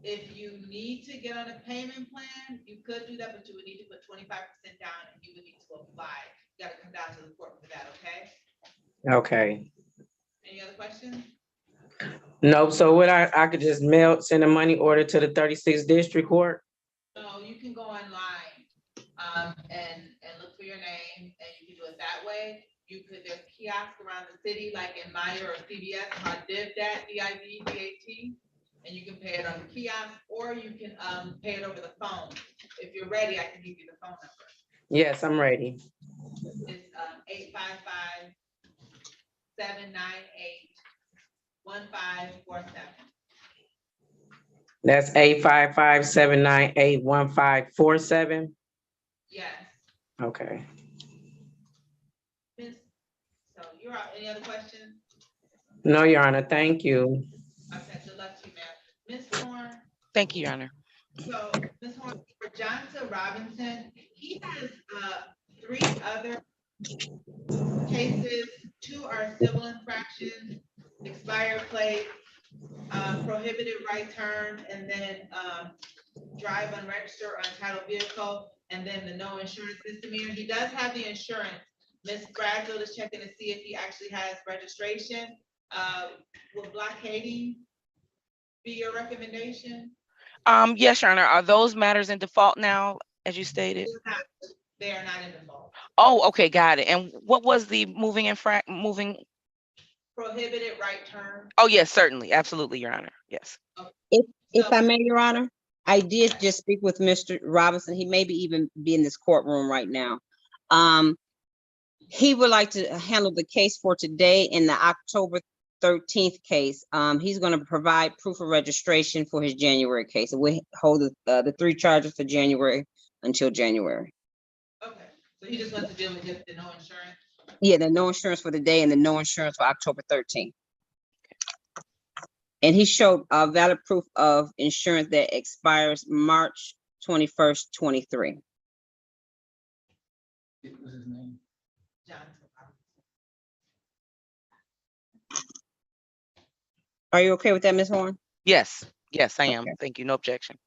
If you need to get on a payment plan, you could do that, but you would need to put 25% down and you would need to apply. You gotta come down to the court for that, okay? Okay. Any other questions? No, so what I could just send a money order to the 36th District Court? No, you can go online and look for your name, and you can do it that way. You could, there's kiosks around the city, like in Meyer or CVS, called DivDat, D-I-V-D-A-T, and you can pay it on the kiosk, or you can pay it over the phone. If you're ready, I can give you the phone number. Yes, I'm ready. It's 855-798-1547. That's 855-798-1547. Yes. Okay. Miss, so you're out. Any other questions? No, Your Honor, thank you. Okay, good luck to you, ma'am. Ms. Horn. Thank you, Your Honor. So, Ms. Horn, for Johnson Robinson, he has 3 other cases. 2 are civil infractions, expired plate, prohibited right turn, and then drive unregistered or untitled vehicle, and then the no insurance misdemeanor. He does have the insurance. Ms. Bradfield is checking to see if he actually has registration. Will blockading be your recommendation? Yes, Your Honor. Are those matters in default now, as you stated? They are not in default. Oh, okay, got it. And what was the moving? Prohibited right turn. Oh, yes, certainly. Absolutely, Your Honor. Yes. If I may, Your Honor, I did just speak with Mr. Robinson. He may be even be in this courtroom right now. He would like to handle the case for today in the October 13th case. He's going to provide proof of registration for his January case. And we hold the 3 charges for January until January. Okay, so he just wants to deal with just the no insurance? Yeah, the no insurance for the day and the no insurance for October 13th. And he showed a valid proof of insurance that expires March 21st, 23. What was his name? Johnson. Are you okay with that, Ms. Horn? Yes. Yes, I am. Thank you. No objection.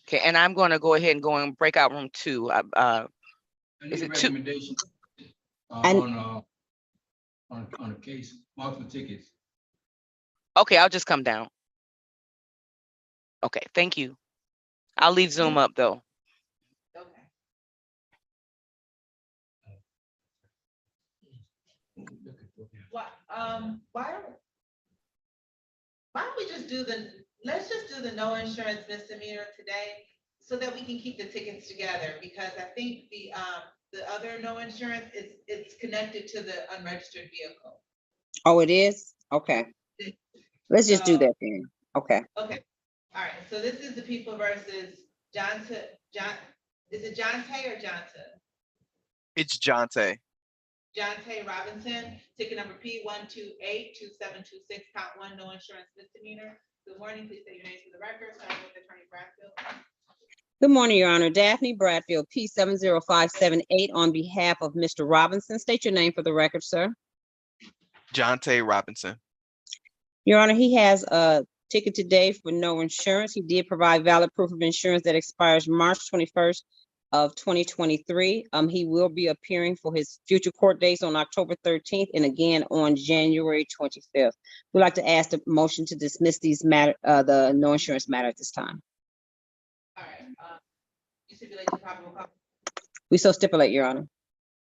Okay, and I'm going to go ahead and go in breakout room 2. Is it 2? Recommendation on a case, multiple tickets. Okay, I'll just come down. Okay, thank you. I'll leave Zoom up though. What, why don't we just do let's just do the no insurance misdemeanor today so that we can keep the tickets together, because I think the other no insurance it's connected to the unregistered vehicle. Oh, it is? Okay. Let's just do that then. Okay. Okay. All right. So this is the people versus Johnson. Is it Jonte or Johnson? It's Jonte. Jonte Robinson, ticket number P1282726, count 1, no insurance misdemeanor. Good morning. Please state your names for the record. Starting with Attorney Bradfield. Good morning, Your Honor. Daphne Bradfield, P70578, on behalf of Mr. Robinson. State your name for the record, sir. Jonte Robinson. Your Honor, he has a ticket today for no insurance. He did provide valid proof of insurance that expires March 21st of 2023. He will be appearing for his future court dates on October 13th and again on January 25th. We'd like to ask the motion to dismiss these the no insurance matter at this time. All right. You stipulate the probable cause. We so stipulate, Your Honor.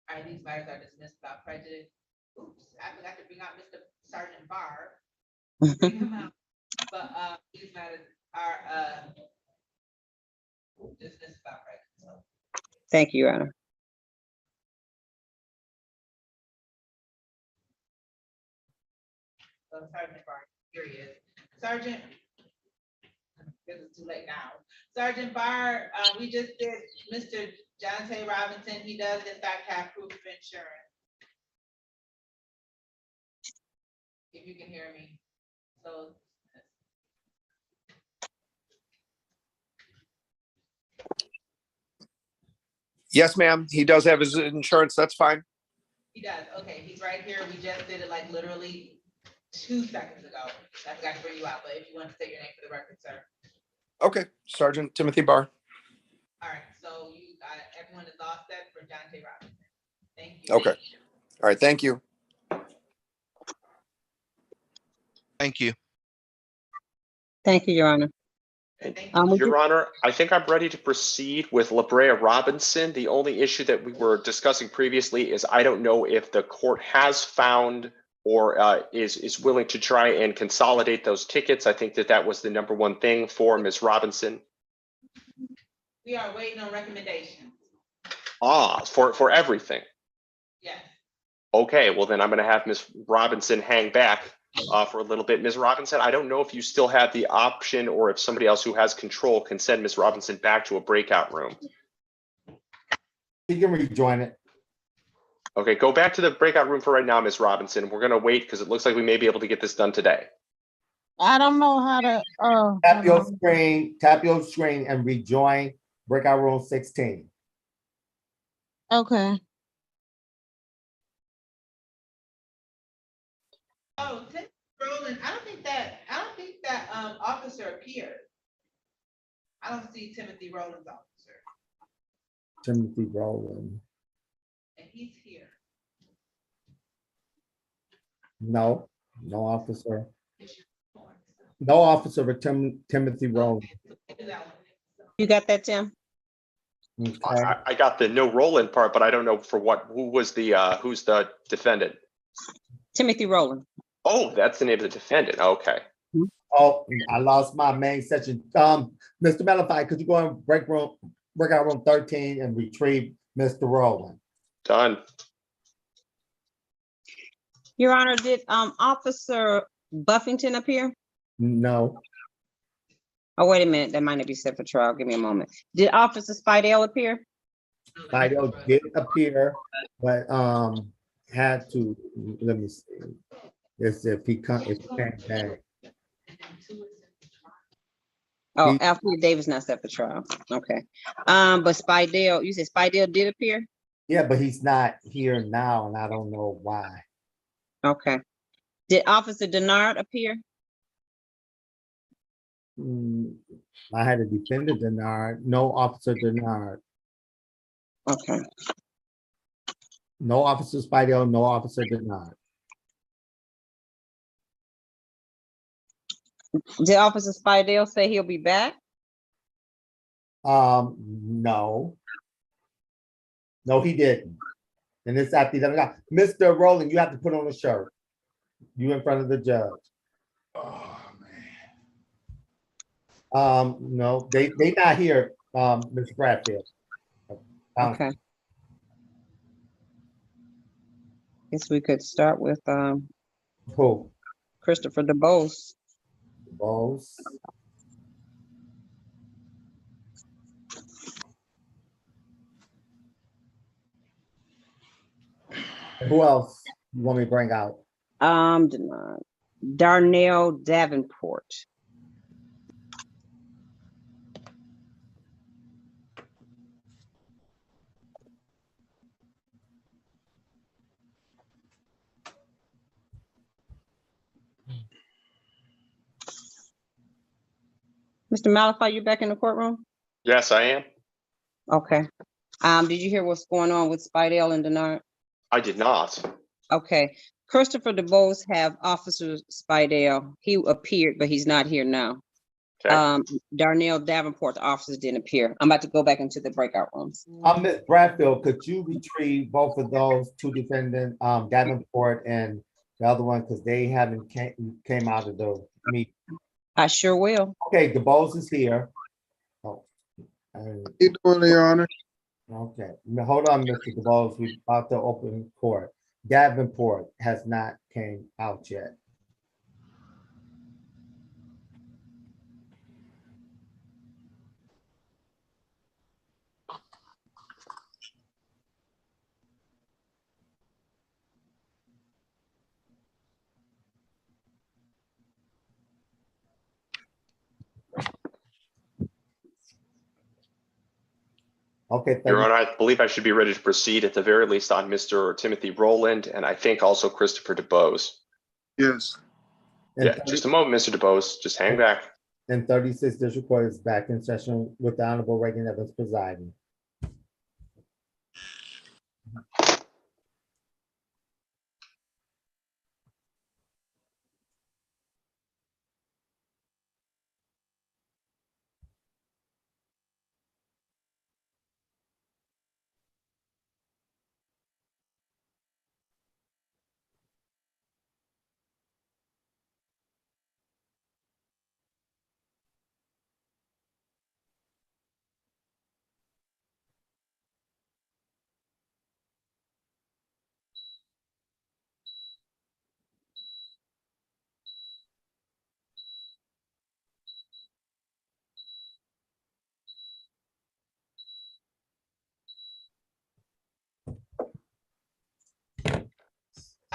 All right, these matters are dismissed without prejudice. Oops, I forgot to bring out Mr. Sergeant Barr. Bring him out. But these matters are dismissed without prejudice. So. Thank you, Your Honor. So Sergeant Barr, here he is. Sergeant, because it's too late now. Sergeant Barr, we just did Mr. Jonte Robinson. He does in fact have proof of insurance. If you can hear me. So. Yes, ma'am. He does have his insurance. That's fine. He does. Okay, he's right here. We just did it like literally 2 seconds ago. I forgot to bring you out, but if you want to say your name for the record, sir. Okay, Sergeant Timothy Barr. All right, so you got everyone is all set for Jonte Robinson. Thank you. Okay. All right. Thank you. Thank you. Thank you, Your Honor. Your Honor, I think I'm ready to proceed with La Brea Robinson. The only issue that we were discussing previously is I don't know if the court has found or is willing to try and consolidate those tickets. I think that was the number one thing for Ms. Robinson. We are waiting on recommendations. For everything. Yes. Okay, well then I'm going to have Ms. Robinson hang back for a little bit. Ms. Robinson, I don't know if you still have the option or if somebody else who has control can send Ms. Robinson back to a breakout room. You can rejoin it. Okay, go back to the breakout room for right now, Ms. Robinson. We're going to wait because it looks like we may be able to get this done today. I don't know how to, Tap your screen and rejoin breakout room 16. okay. Oh, Tim Roland, I don't think that officer appeared. I don't see Timothy Rowland's officer. Timothy Rowland. And he's here. No officer. No officer with Timothy Rowland. You got that, Tim? Okay. I got the no Roland part, but I don't know for what. Who's the defendant? Timothy Rowland. Oh, that's the name of the defendant. Okay. Oh, I lost my main section. Mr. Malafide, could you go in breakout room 13 and retrieve Mr. Rowland? Done. Your Honor, did Officer Buffington appear? No. Oh, wait a minute. That might not be set for trial. Give me a moment. Did Officer Spidell appear? Spidell did appear, but had to, let me see. If he came back. Oh, Alfred Davis not set for trial. Okay. But Spidell, you said Spidell did appear? Yeah, but he's not here now, and I don't know why. Okay. Did Officer Denard appear? I had a defender Denard, no Officer Denard. Okay. No Officer Spidell, no Officer Denard. Did Officer Spidell say he'll be back? No. No, he didn't. And it's after that. Mr. Rowland, you have to put on a shirt. You in front of the judge. Oh, man. No, they not here, Ms. Bradfield. Okay. Guess we could start with who? Christopher DeBose. Bose. Who else you want me to bring out? Darnell Davenport. Mr. Malafide, you back in the courtroom? Yes, I am. Okay. Did you hear what's going on with Spidell and Denard? I did not. Okay. Christopher DeBose have Officer Spidell. He appeared, but he's not here now. Okay. Darnell Davenport, the officers didn't appear. I'm about to go back into the breakout rooms. Ms. Bradfield, could you retrieve both of those two defendants, Davenport and the other one, because they haven't came out of the meeting? I sure will. Okay, DeBose is here. Oh, You doing, Your Honor? okay. Now, hold on, Mr. DeBose. We're about to open court. Davenport has not came out yet. Okay, thank Your you. Honor, I believe I should be ready to proceed at the very least on Mr. Timothy Rowland, and I think also Christopher DeBose. Yes. And Yeah, just a moment, Mr. DeBose. Just hang back. And 36th District Court is back in session with the Honorable Reagan Evans presiding.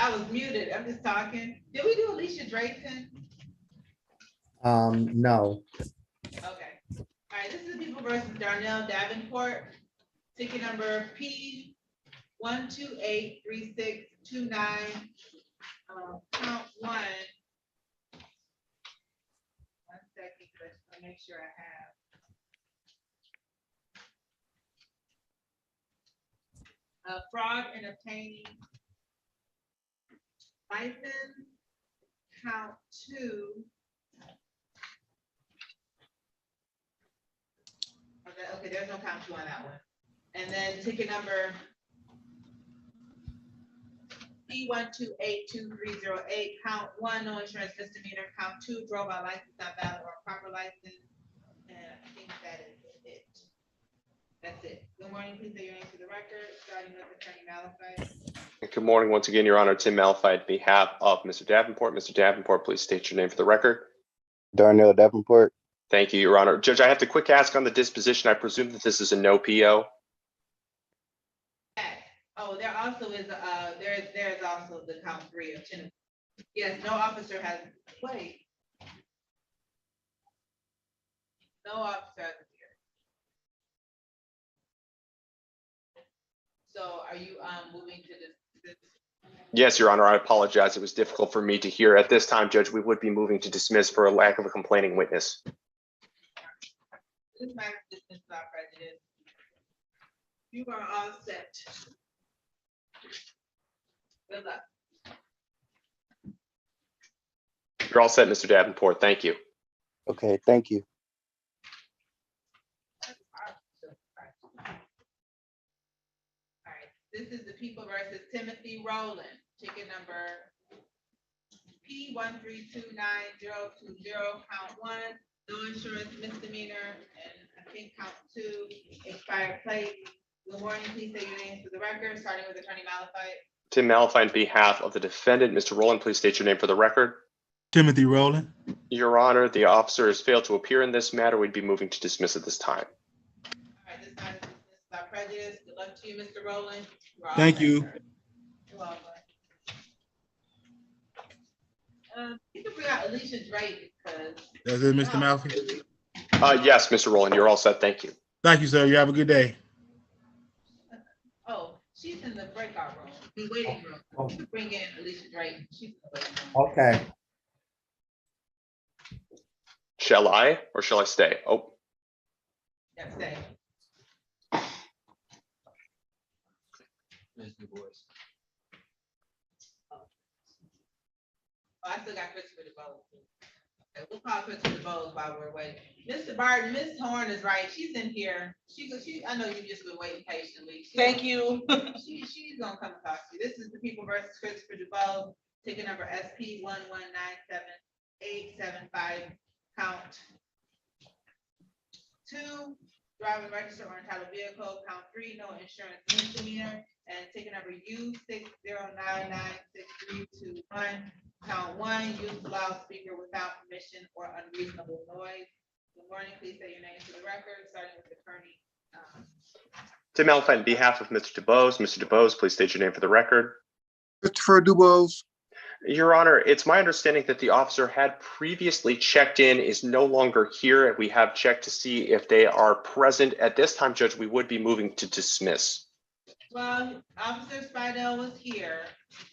I was muted. I'm just talking. Did we do Alicia Drayton? No. Okay. All right, this is the People versus Darnell Davenport. Ticket number P 1283629. Count one. 1 second, let's make sure I have. Fraud in obtaining license. Count two. Okay, there's no count two on that one. And then ticket number P 1282308, count one, no insurance misdemeanor. Count two, drove by license not valid or proper license. And I think that is it. That's it. Good morning, please say your name for the record, starting with Attorney Malafide. Good morning once again, Your Honor. Tim Malafide, on behalf of Mr. Davenport. Mr. Davenport, please state your name for the record. Darnell Davenport. Thank you, Your Honor. Judge, I have to quick ask on the disposition. I presume that this is a no PO. Oh, there also is, there's also the count three of Tennessee. Yes, no officer has, wait. No officer has appeared. So are you, moving to this? Yes, Your Honor. I apologize. It was difficult for me to hear. At this time, Judge, we would be moving to dismiss for a lack of a complaining witness. This matter is dismissed without prejudice. You are all set. Good luck. You're all set, Mr. Davenport. Thank you. Okay, thank you. All right, this is the People versus Timothy Rowland, ticket number P 1329020, count one, no insurance misdemeanor, and I think count two, expired plate. Good morning, please say your name for the record, starting with Attorney Malafide. Tim Malafide, on behalf of the defendant, Mr. Rowland, please state your name for the record. Timothy Rowland. Your Honor, the officer has failed to appear in this matter. We'd be moving to dismiss at this time. All right, this matter is dismissed without prejudice. Good luck to you, Mr. Rowland. Thank you. You're welcome. You can bring out Alicia Drake because. That's it, Mr. Malfi. Yes, Mr. Rowland, you're all set. Thank you. Thank you, sir. You have a good day. Oh, she's in the breakout room, the waiting room. Bring in Alicia Drake. She's in the waiting room. Okay. Shall I or shall I stay? Oh. Yeah, stay. I still got Christopher DeBose. Okay, we'll call Christopher DeBose while we're waiting. Mr. Barton, Ms. Horn is right. She's in here. She, I know you've just been waiting patiently. Thank you. She's gonna come and talk to you. This is the People versus Christopher DeBose, ticket number SP 1197875, count two, driving register or entitled vehicle, count three, no insurance misdemeanor, and ticket number U 609963221. Count one, use of loudspeaker without permission or unreasonable noise. Good morning, please say your name for the record, starting with Attorney. Tim Malafide, on behalf of Mr. DeBose. Mr. DeBose, please state your name for the record. Christopher DuBose. Your Honor, it's my understanding that the officer had previously checked in, is no longer here, and we have checked to see if they are present. At this time, Judge, we would be moving to dismiss. Well, Officer Spidel was here,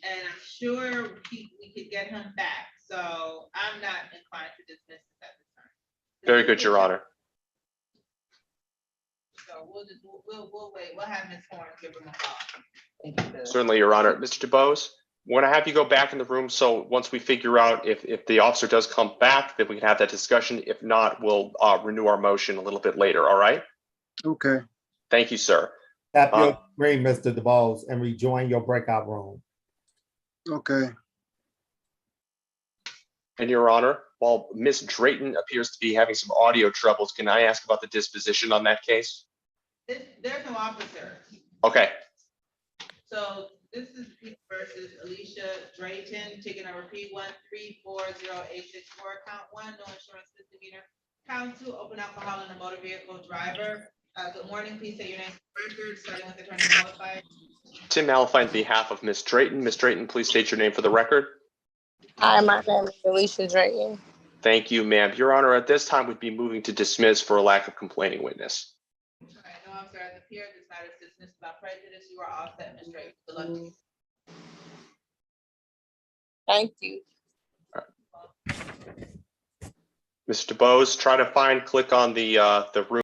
and I'm sure we could get him back, so I'm not inclined to dismiss it at this time. Very good, Your Honor. So we'll wait, we'll have Ms. Horn give him a call. Certainly, Your Honor. Mr. DuBose, we're going to have you go back in the room, so once we figure out if the officer does come back, then we can have that discussion. If not, we'll renew our motion a little bit later, all right? Okay. Thank you, sir. Tap your screen, Mr. DeBose, and rejoin your breakout room. Okay. And Your Honor, while Ms. Drayton appears to be having some audio troubles, can I ask about the disposition on that case? There's no officer. Okay. So this is Pete versus Alicia Drayton, ticket number P1340864, count 1, no insurance misdemeanor. Count 2, open alcohol in a motor vehicle driver. Good morning, please say your name for the record, starting with Attorney Malafide. Tim Malafide on behalf of Ms. Drayton. Ms. Drayton, please state your name for the record. Hi, my name is Alicia Drayton. Thank you, ma'am. Your Honor, at this time, we'd be moving to dismiss for a lack of complaining witness. All right, no officer has appeared. This matter is dismissed without prejudice. You are all set, Ms. Drayton. Good luck to you. Thank you. Mr. DuBose, try to click on the room.